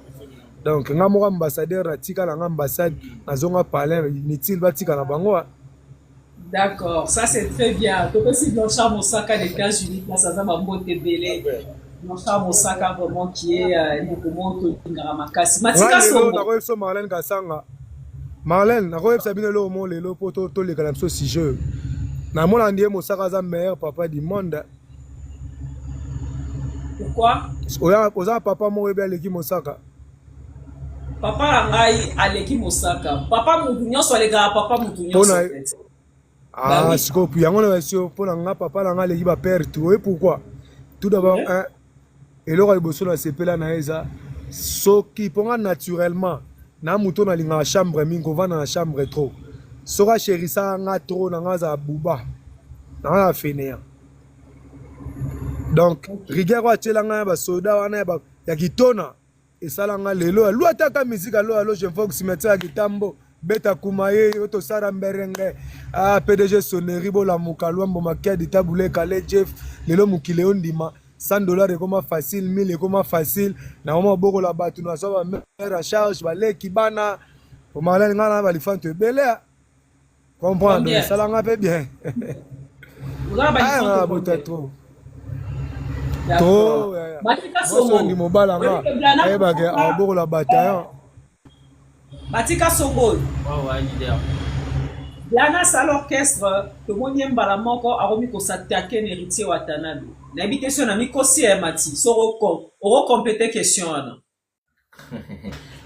Donc, nga mo ambassadeur na tika na ambassade na zonga palais inutile batika na bango. D'accord, ça c'est très bien. Donc aussi Blanchard Mosaka des États-Unis, là ça va mbote belé. Blanchard Mosaka vraiment qui est beaucoup de Ngaramakasi. Matika so. Na ko so Marlène Kasanga. Marlène, na ko sabine lo mo lelo poto to le kana so si jeu. Na mona ndie Mosaka za meilleur papa du monde. Pourquoi? Oza papa mo ebe aleki Mosaka. Papa ngai aleki Mosaka. Papa mutu nyonso aleka papa mutu nyonso. Ah, siko puis yango na version pona nga papa na nga aleki ba père tout et pourquoi? Tout d'abord un eloko liboso na sepela na eza soki ponga naturellement na muto na linga chambre mingo vana na chambre trop. Soka chérissa nga trop na nga za buba. Na nga fenea. Donc rigueur wa tselanga ba soda wana ya kitona esalanga lelo lu ataka musique alo je fox metsa kitambo beta kumaye to sara mberenge PDG sonnerie bola mukalwambo makedi tabule kale Jeff lelo mukile ondima $100 ekoma facile 1000 ekoma facile na oma boko la batu na so ba mère charge baleki bana o malani ngana balifanto ebele comprendre esalanga pe bien ah botatro to Batika Songo ni mobala nga ayeba ke aboko la bataillon Batika Songo leader Blana sal orchestre to monye mbala moko aromi ko s'attaquer n'héritier Watanabe na habitation na mikosi ya mati so ro compléter question ana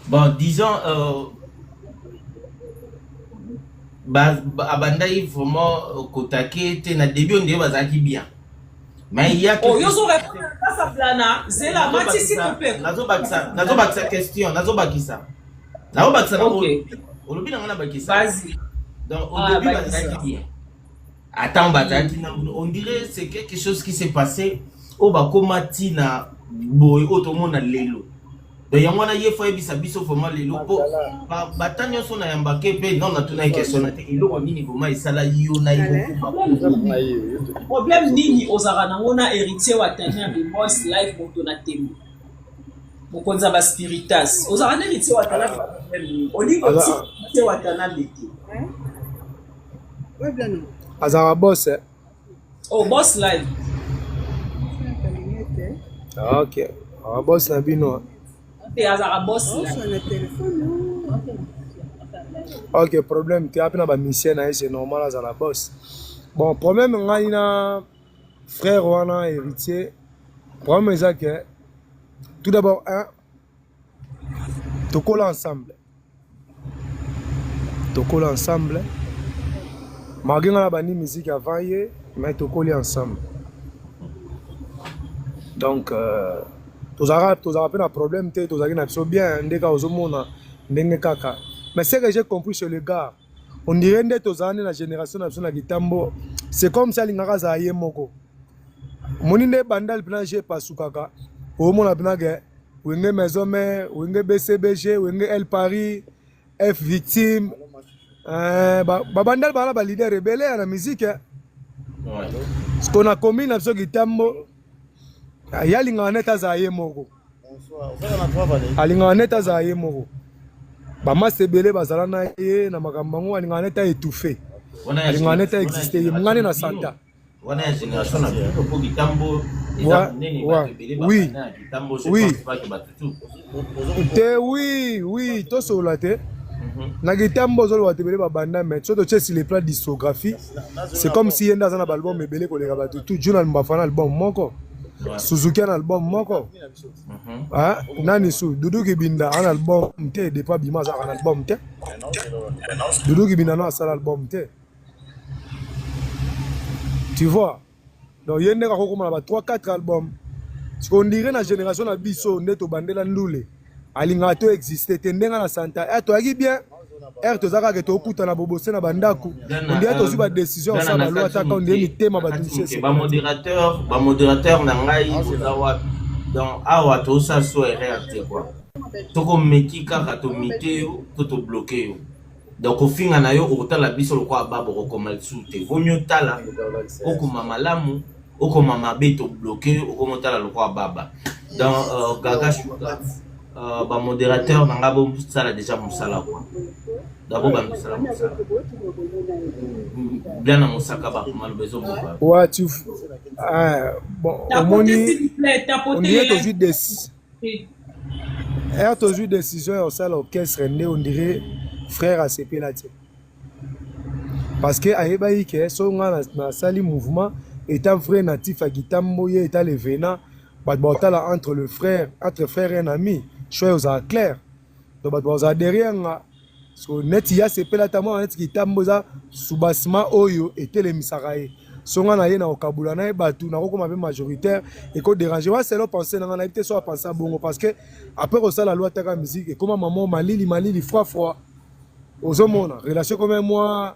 bon disons abandai vraiment kotake te na début on dirait bazaki bien. Mais il y a que yo so répondre à ça Blana zela mati s'il te plaît nazo bakisa question nazo bakisa olobi na ngana bakisa vas-y donc au début bazaki bien attends bazaki on dirait c'est quelque chose qui s'est passé au bakoma tina boy otomona lelo donc yango wana ye fo yebisa biso vraiment lelo po bata nyonso na yambake mpe non natuna ye question na te eloko nini vraiment esala yo na ye problème nini ozalaka nango na héritier wa tania de Boss Live moto na tembo mokonzi ya baspiritas ozalaka na héritier wa tana olingi héritier wa tana leki azalaka boss oh Boss Live ok boss na bino te azalaka Boss Live ok problème te ape na bamisien na ye c'est normal azala boss bon problème ngai na frère wana héritier problème eza ke tout d'abord tokola ensemble malgré nga na bandi musique avant ye mais tokoli ensemble donc tozalaka mpe na problème te tozalaki na biso bien nde kaka ozomona ndenge kaka mais ce que j'ai compris chez le gars on dirait nde tozala nde na génération na biso na kitambo c'est comme ça alingaka azala ye moko moni nde bandal mpena je epasukaka omona mpena ke wenge maison mare wenge bcbg wenge el paris f victime babandal bana balider ebele ya na musique ce qu'on a commis na biso kitambo ye alingaka nete azala ye moko alingaka nete azala ye moko bamasa ebele bazala na ye na makambo yango alingaka nete aétouffe alingaka nete aexiste ye mongane na santa oui tosola te na kitambo ozoloba te ebele babanda mais so totie sur le plan discographie c'est comme si ye nde aza na baalbum ebele koleka bato tout journal mbafana album moko Suzuki na album moko nani su Dudu Kibinda an album te depa bima za an album te Dudu Kibinda no asala album te tu vois donc yende ka kokoma ba 3-4 albums ce qu'on dirait na génération na biso nde to bandela ndule alinga to exister te ndenga na santa to yaki bien tozaka ke tokuta na bobose na bandako on dirait tozu ba décision ça ba loi taka on dirait mitema ba toucher ba modérateur na ngai ozawa donc awa to ça so RRT quoi toko meki kaka to miteo to bloquer donc ofinga na yo otala biso lokwa babo kokoma tsute vomio tala okoma malamu okoma mabeto bloquer okomotala lokwa baba dans gaga ba modérateur nanga bo sala déjà musala quoi d'abord ba musala bien na musaka ba mal besoin ba ouais tu bon on dirait toujours décision au sala orchestre né on dirait frère ACP là parce que ayebayi ke so nga na sali mouvement étant vrai natif à Gitambo ye état le venant batala entre frère et un ami chose à clair donc batala derrière nga so net ya ACP là tamo net Gitambo za subasma oyo était le misaraye so nga na ye na okabula na batu na kokoma be majoritaire et ko déranger wa selo penser na été so penser bongo parce que après ko sala loi taka musique et comme maman malili froid ozomona relation comme moi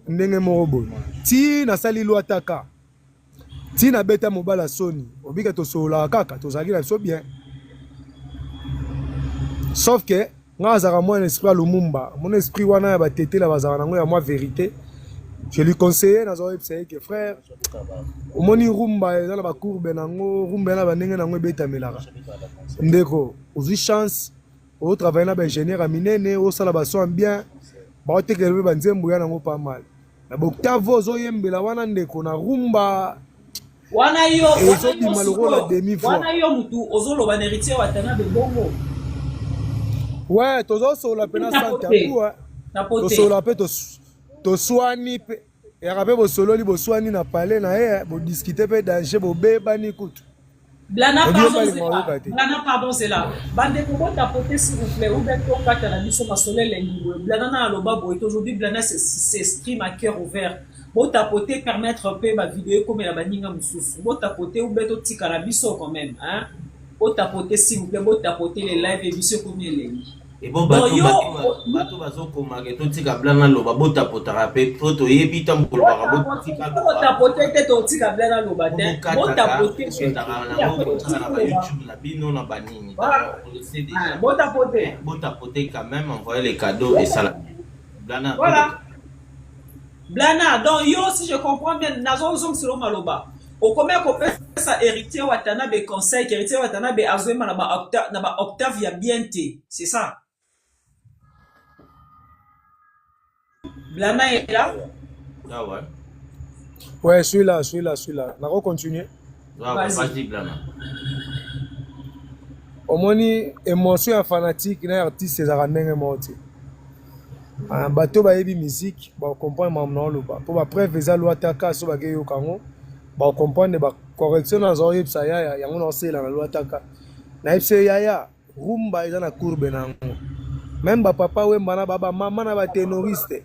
ndenge moko ti na sali loi taka ti na beta mobala soni obika to sola kaka to zaki na so bien sauf que nga zara moi un esprit lumumba mon esprit wana ya batete la bazara nango ya moi vérité je lui conseillais na zo epsay que frère omoni rumba dans la courbe nango rumba na bandenge nango beta melaka ndeko ozi chance au travail na ba ingénieur aminene au sala ba son bien ba tekelwe banzembo ya nango pas mal na boktavo ozoyembela wana ndeko na rumba wana yo wana yo mutu ozoloba na héritier wa tana de bongo ouais tozosola pena santa kwa tosola pe to swani pe ya kape bosololi boswani na palais na ye bo discuter pe danger bo bebani kutu Blana pardon c'est là bande ko tapoter s'il vous plaît ou bien ton kata na biso masole lengo Blana na aloba boy aujourd'hui Blana c'est stream à cœur ouvert bon tapoter permettre un peu ma vidéo comme la baninga mususu bon tapoter ou bien to tika na biso quand même hein bon tapoter s'il vous plaît bon tapoter les lives et biso comme les Et bon, Donc, yo, bato bazokoma ke totika blana loba botapotaka mpe po toyebi ntango kolobaka botika botapote te totika blana loba te botapote okendaka nango kotala na bayoutube na bino na banini botapote quand même envoyer les cadeaux et ça blana. Voilà. Blana, donc yo, si je comprends bien, nazo zong selon maloba. Au combien qu'on peut ça héritier Watanabe conseil, héritier Watanabe azoema na ba octave ya bien te. C'est ça. Blana est là. Ah ouais. Ouais, je suis là. On va continuer. Vas-y, Blana. Au moins, émotion fanatique, les artistes, c'est un ndenge moti. Bato ba yebi musique, ba comprendre mamna loba. Pour après visa loi taka so ba geyo kango, ba comprendre ba correction na zo yebsa ya yango na sela na loi taka. Na yebse ya rumba eza na courbe na ngo. Même ba papa we mbana baba mama na ba ténoriste.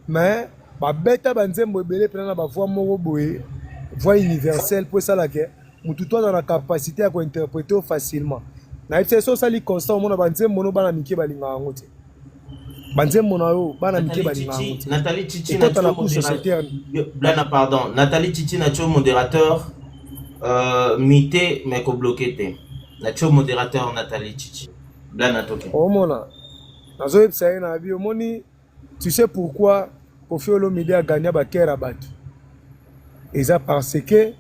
Mais ba beta ba nzembo ebele pena na ba voix moko boye, voix universelle pour ça la ke mutu to dans la capacité à ko interpréter facilement. Na yebse so sali constant mona ba nzembo no bana mike balinga ngo te. Nathalie Chichi Blana, pardon. Nathalie Chichi Nacho modérateur mité mais ko bloqué te. Nacho modérateur Nathalie Chichi. Blana toke. Oh mona. Nazo yebsa na bi omoni tu sais pourquoi Koffi Olomide a gagné ba kera batu. Eza parce que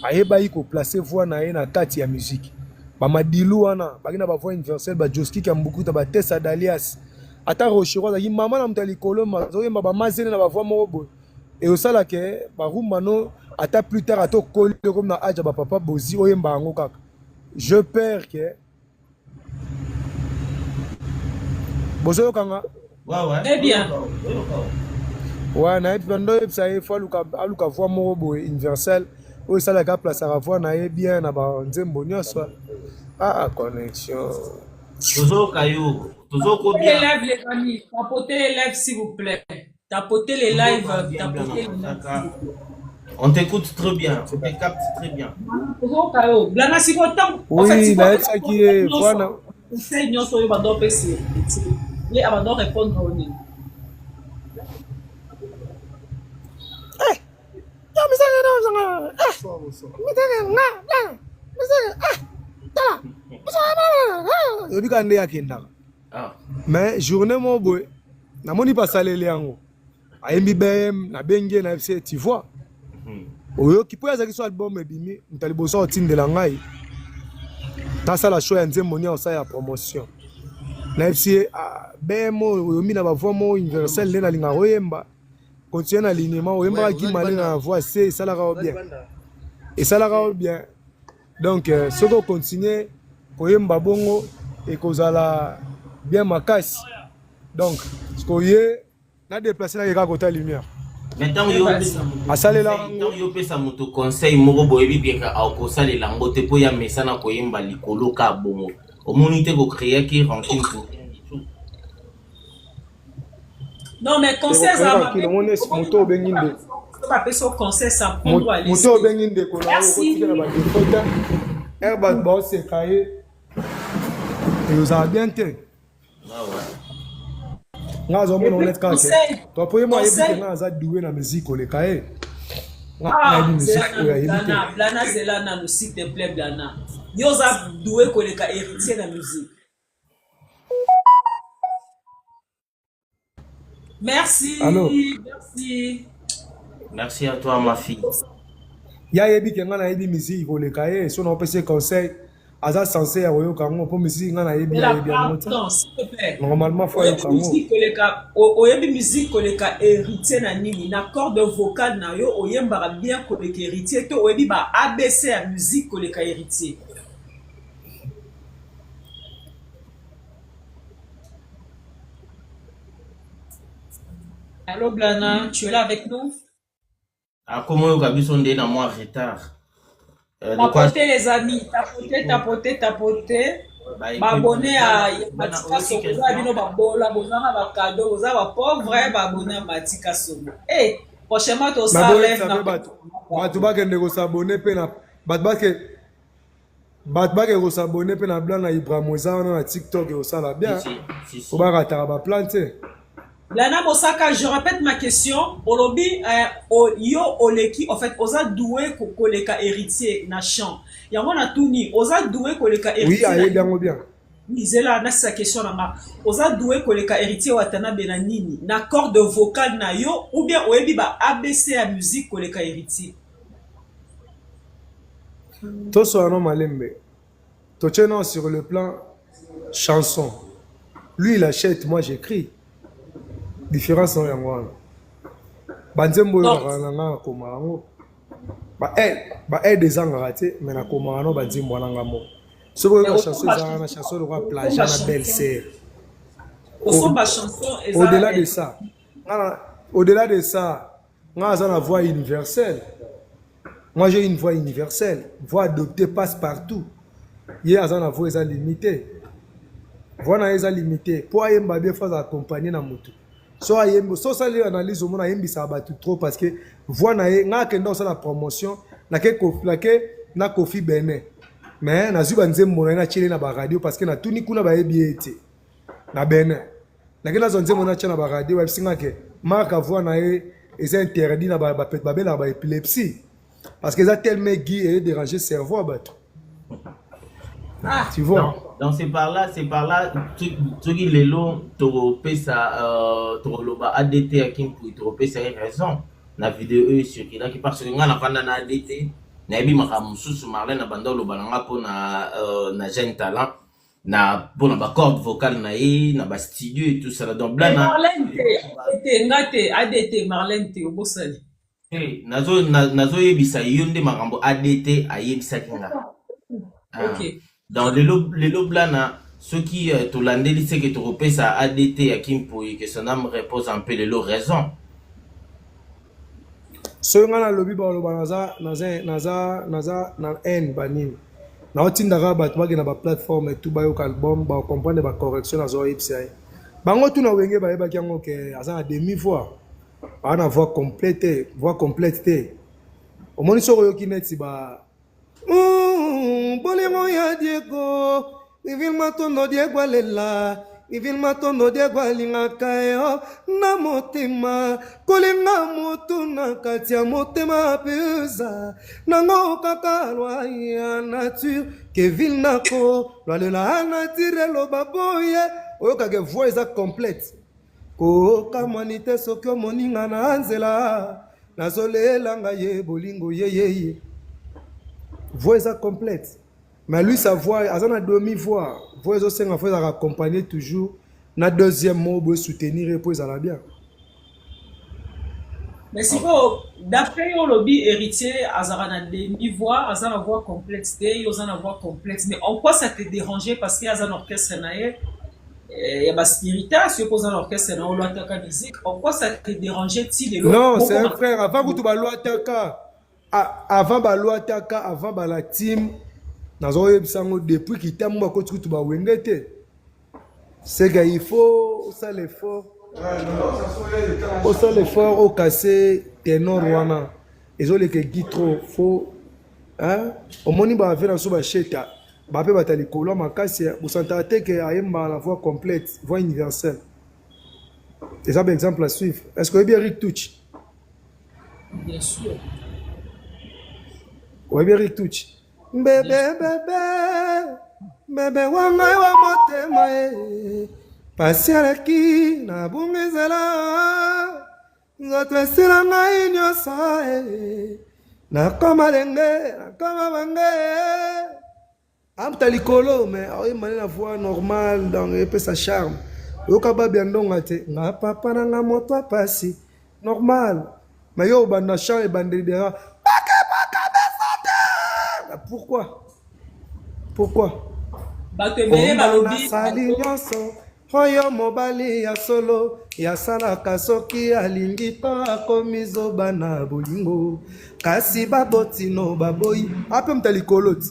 ayeba ko placer voix na ye na kati ya musique. Ba madilu wana bagina ba voix universelle ba Joski Kambukuta ba Tessa Dalias. Ata rochero zaki mama na mtali koloma zoyemba ba mazene na ba voix moko et osala ke ba rumano ata plus tard ato koli comme na aja ba papa bozi oyemba ngo kaka je perds que bozo kanga ouais très bien ouais na epando epsa e fois aluka voix moko universel oyesala ka place à voix na e bien na ba nzembo nyoswa connexion Toujours Kayo, toujours bien. Les lives, les amis, tapotez les lives s'il vous plaît. Tapotez les lives, tapotez les lives. On t'écoute très bien, on te capte très bien. Toujours Kayo. Blana si content. Oui, mais ça qui est voilà. C'est une chose que je PC. Les abandons répondre au nid. Mais journée mon boy, na moni pas salé yango. Ayembi BM na benge na FC tu vois. Oyo ki poya zaki so album ebimi, mtali boso otindela ngai. Ta sala show ya nzembo nia osa ya promotion. Na FC BM oyo mina ba voix mo universel le na linga oyemba. Continue na linément oyemba ki malé na voix c'est ça la bien. Et ça la bien. Donc ce qu'on continue koyemba bongo et kozala bien makasi. Donc ce qu'on y est na déplacer na côté lumière. Maintenant yo pesa moto conseil moko boyebi bien ka au sale lango te po ya mesana koyemba likolo ka bongo. Omoni te ko créer qui ranking pour non mais conseil ça moto benginde. Pas peso conseil ça prendre à l'esprit. Moto benginde ko na ko ba defota. Herbat boss c'est cahier. Et nous a bien te. Ah ouais. Ngazo mona honnête quand c'est. Toi pour moi yebi nga za doué na musique le cahier. Blana zelana nous s'il te plaît Blana. Yo za doué ko le ka héritier na musique. Merci. Allô? Merci. Merci à toi ma fille. Ya yebi ke nga na yebi musique ko le cahier so na pese conseil aza censé ya oyo kango po musique nga na yebi ya yebi attends s'il te plaît. Normalement faut yo kango. Musique ko le ka oyebi musique ko le ka héritier na nini na corde vocale na yo oyemba bien ko le ka héritier to oyebi ba ABC ya musique ko le ka héritier. Allô Blana, tu es là avec nous? Ah, comment vous avez sondé dans moi retard? Tapotez les amis, tapotez. Abonné à Matika Somo, bino babola, bozana ba cadeau, bozana ba pauvre, abonné à Matika Somo. Eh, prochainement to ça lève na batu ba kende ko s'abonner pe na batu ba ke bato bakeko s'abonner mpe na blanc na Ibrahim eza wana na TikTok ekosala bien po bakataka baplante. Blana Bosaka, je répète ma question. Olobi, yo oleki, en fait, osa doué koleka héritier na champ. Yango na touni, osa doué koleka héritier. Oui, aye bien bien. Nizela, na sa question na ma. Osa doué koleka héritier watana benanini. Na corde vocale na yo, ou bien oebi ba ABC à musique koleka héritier. Toso ano malembe. Tocheno sur le plan chanson. Lui il achète, moi j'écris. Différence en yango. Banzembo yo nga koma yango. Ba des angaraté mais na koma no banzembo na ngamo. Soko yo chanson za na chanson de roi plage na belle sœur. Au-delà de ça. Au-delà de ça, nga za na voix universelle. Moi j'ai une voix universelle, voix adoptée passe partout. Hier za na voix est limitée. Voix na est limitée. Pour ayemba bien faut accompagner na moto. So ayembo so ça les analyse au monde ayembi ça battu trop parce que voix na nga kenda ça la promotion na ke na Kofi Benin mais na zuba nzembo na chile na ba radio parce que na tuni kuna ba ebiete na Benin na ke na nzembo na chana ba radio wa singa ke marque voix na est interdit na ba bela ba épilepsie parce que ça tellement guy et déranger cerveau bato. Ah, tu vois. Donc c'est par là, tu qui les lots, tu repères ça, tu reloba ADT à qui tu repères ça raison. La vidéo sur qui là qui parce que nous on a vendu na ADT, na ebi makamusu sur Marlène na banda lo balanga pour na jeune talent, na pour na corde vocale na ba studio et tout ça. Donc blanc na. Marlène te ngate ADT Marlène te obosali. Eh nazo yebisa yonde makambo ADT ayebisa kinga. OK. Dans les lobes là, ceux qui te l'ont dit, c'est que tu repères ça ADT à Kimpo et que son âme repose un peu de leur raison. Ceux qui ont lobby par le banaza, na N banin. Na otindara batwa na ba plateforme et tout ba yo album ba comprendre ba correction na zo ipsai. Bango tu na wenge ba ki yango ke asa demi voix. Ba na voix complète. Au moins so yo ki net ba bolingo ya Diego, vivil matondo Diego alela, vivil matondo Diego alingaka yo na motema, kolinga motu na kati ya motema peza, nango kaka lwa ya nature, Kevin nako, lwalela natire lo baboye, oyo kage voix eza complète, koka manite soki omoninga na nzela, nazolela nga ye bolingo ye. Voix est complète. Mais lui, sa voix, elle a demi-voix. Voix est aussi accompagner toujours. Na deuxième mot, pour soutenir et pour ça bien. Mais si vous, d'après le lobby héritier, Azara a demi-voix, Azara a voix complète, Azara a voix complète. Mais en quoi ça te dérangeait parce qu'il y a un orchestre, il y a un spiritage, si vous avez un orchestre, on doit attaquer musique. En quoi ça te dérangeait-il? Non, c'est un frère. Avant que tu vas l'attaquer. Avant baloa taka avant la team nazo sango depuis qu'il t'a moi ko tu ba wengete c'est gars il faut ça l'effort au casser ténor wana ezole ke gitro faut hein au moni ba faire so ba cheta ba pe batali kolo makasi bu santa te que ayemba la voix complète voix universelle. C'est ça par exemple à suivre. Est-ce que bien Rick Touch? Bien sûr. Ouais, bien Touch. Bébé wanga wa motema pasialaki na bungezela nzoto esila ngai nyonso na koma lenge na koma bange amta likolo mais oyemani na voix normale donc et sa charme yokaba bien ndonga te nga papa na nga moto apasi normal mais yo banda chant et bandedera. Pourquoi? Oyo mobali ya solo ya salaka soki alingi pa akomizoba na bolingo kasi babotino baboyi ape mtalikoloti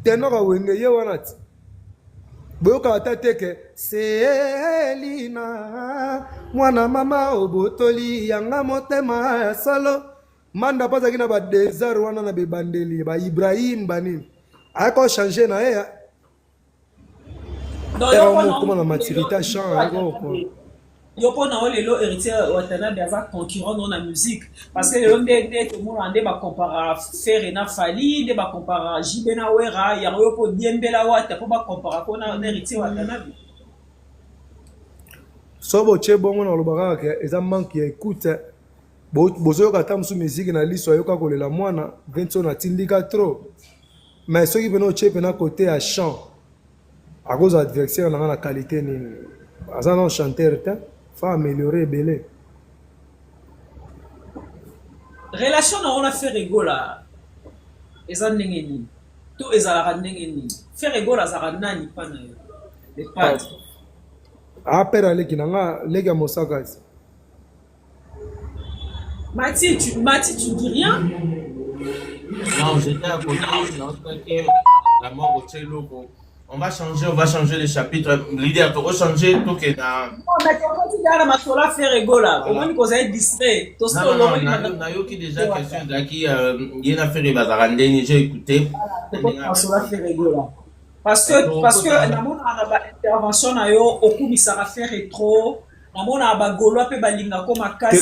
tenora wenge ye wana ti boyoka atateke Selina mwana mama obotoli yanga motema ya solo manda pasaki na ba desert wana na bebandeli ba Ibrahim banini ayako changer na ye comment la maturité change yo mpo na oyo lelo héritier watanabe aza concurrent dans la musique parce que lelo nde tomona nde bacompara Ferre na Fally nde bacompara JB na Wera yango yo mpo diembela wata mpo bacompara mpo na héritier watanabe so botie bongo na olobaka kaka eza manque ya écoute bozoyoka ata mosu musique na liso ayoka kolela mwana 20 ans natindika trop mais soki mpena otie mpena côté ya chant akozwa adversaire nanga na qualité nini aza non chanteur te faut améliorer ebele relation na wana Ferre egola eza ndenge nini to ezalaka ndenge nini Ferre egola azalaka nani mpa na yo le patre apere aleki nanga leki ya mosakasi Mati, tu dis rien? Non, j'étais à côté, non, que la mort au Tchélo. On va changer les chapitres. L'idée est de changer tout que dans. Non, mais quand tu dis à ma sola faire rigola, au moins que vous êtes distrait. Non, non, non, qui déjà question de qui il y a une affaire de Bazarande, j'ai écouté. Ma sola faire rigola. Parce que la monde a intervention na yo okubi ça faire trop. La monde a bagolo pe balinga ko makasi.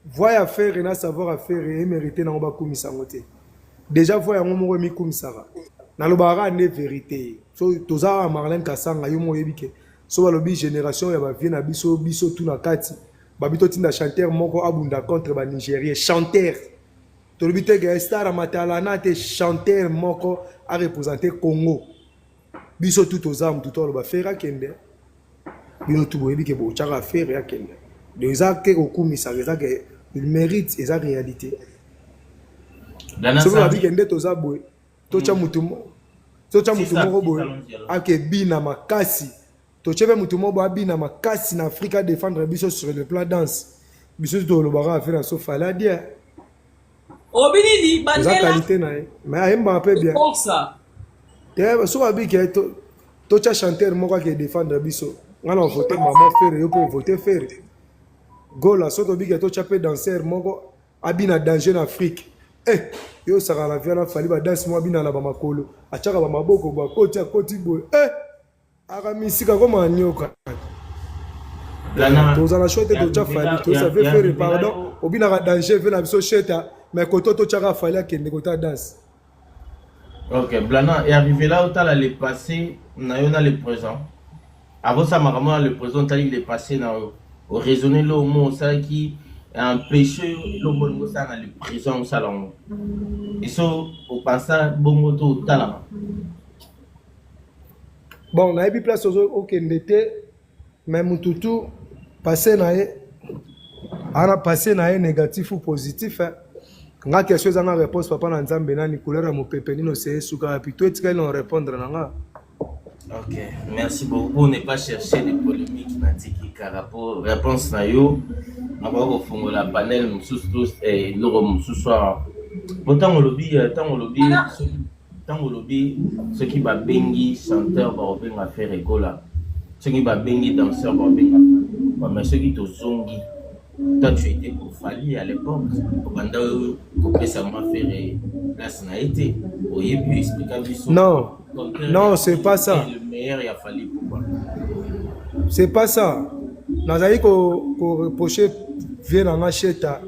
Voya faire na savoir faire et mériter na ba komisa ngote. Déjà voya ngomo mi komisara. Na lobara ne vérité. So toza Marlène Kasanga yo mo yebike. So balobi génération ya ba vie na biso tout na kati. Babito tinda chanteur moko abunda contre ba Nigérien chanteur. Tolobi te ga star matala na te chanteur moko a représenter Congo. Biso tout aux armes tout le ba faire kende. Bino tout boyebi ke bo chaka faire ya kende. Déjà que okumisa ça que il mérite esa réalité. So ba bi kende toza boye. Tocha mutumo. Tocha mutumo boye. Ake bina makasi. Tochebe mutumo bo bina makasi na Afrika défendre biso sur le plan danse. Biso to lo bara faire so fala dia. Obinidi bandela. Esa qualité na mais ayemba pe bien. Pour ça. So ba bi ke tocha chanteur moko ke défendre biso. Ngana voter maman faire yo pour voter faire. Gola soto bi ke tocha pe danseur moko abina danger en Afrique. Yo saka la viana fali ba danse mo abina la ba makolo. Achaka ba maboko ba koti boy. Aka misika koma nyoka. Toza la chote tocha fali to savait faire pardon. Obina ka danger ve na biso cheta mais koto tocha ka fali akende kota danse. Ok, Blana est arrivé là où tu as le passé, on a le présent. Avant ça, vraiment, le présent, tu as le passé, au raisonner le mot, ça qui a empêché le mot, ça dans le présent, au salon. Et ça, au passage, bon mot, au talent. Bon, on a eu place au Kendete, mais mon toutou, passé, on a passé négatif ou positif. Quand question a une réponse, papa n'a pas de couleur à mon pépénino, c'est souka, puis toi, tu vas répondre. Ok, merci beaucoup. On n'est pas chercher des polémiques, par rapport réponse na yo. On va refaire la panel, tous et l'euro ce soir. Pourtant, on lobby, ce qui va bengi chanteur, va revenir à faire égola. Ce qui va bengi danseur, va revenir à faire. Mais ceux qui te zongi. Toi, tu étais pour Fally à l'époque. Pendant que ça m'a fait place n'a été. Oui, puis expliquer non, non, c'est pas ça. Le meilleur, il a fallu pourquoi. C'est pas ça. Nazali ko reprocher vient en acheta.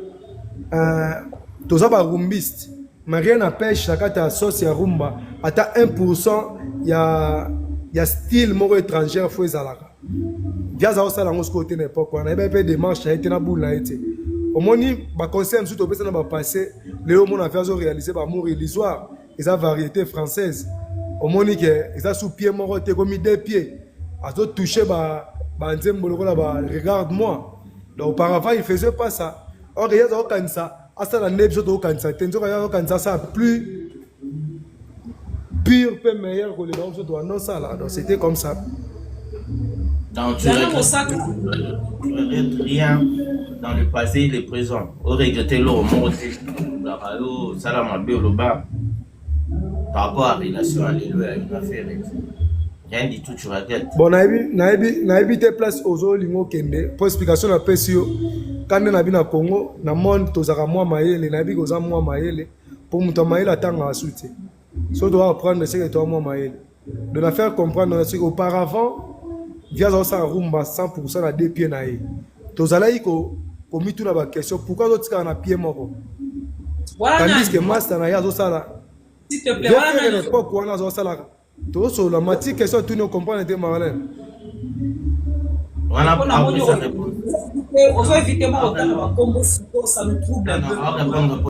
Toza ba rumbiste. Mais rien n'empêche la carte à sauce ya rumba. Ata 1% ya style moro étranger faut ezalaka. Gaza osala ngo côté n'époque on avait fait des marches a été na boule na été au moni ba concert surtout pesa na ba passé léo mon affaire zo réaliser ba amour illusoire et sa variété française au moni que ça sous pied moro te comme deux pieds a zo toucher ba nzembo lokola ba regarde moi donc auparavant il faisait pas ça or il y a zo kanisa asa na nebi zo kanisa tenzo ya kanisa ça plus pur peu meilleur que les gens zo non ça là donc c'était comme ça. Donc, tu regrettes rien dans le passé et le présent. Au regretter le monde, la radio, salam abé au bas, par rapport à la relation à l'élu à une affaire. Rien du tout, tu regrettes. Bon, naïbi tes places aux autres lingo kende. Pour explication la PSO, quand on a bien à Congo, na monde tozara moi maël, naïbi goza moi maël. pour muta maïle attendre à souter. So doit apprendre ce que toi moi maïle. De la faire comprendre auparavant via ça rumba 100% à deux pieds naïe. Tozalaï ko mi tout la question pourquoi d'autres cas na pied moko. Tandis que master na yazo sala. S'il te plaît, voilà l'époque où on a sala. Tout sur la matière question tout nous comprendre de Marlène. Voilà, on peut éviter moi, ça nous trouble un peu.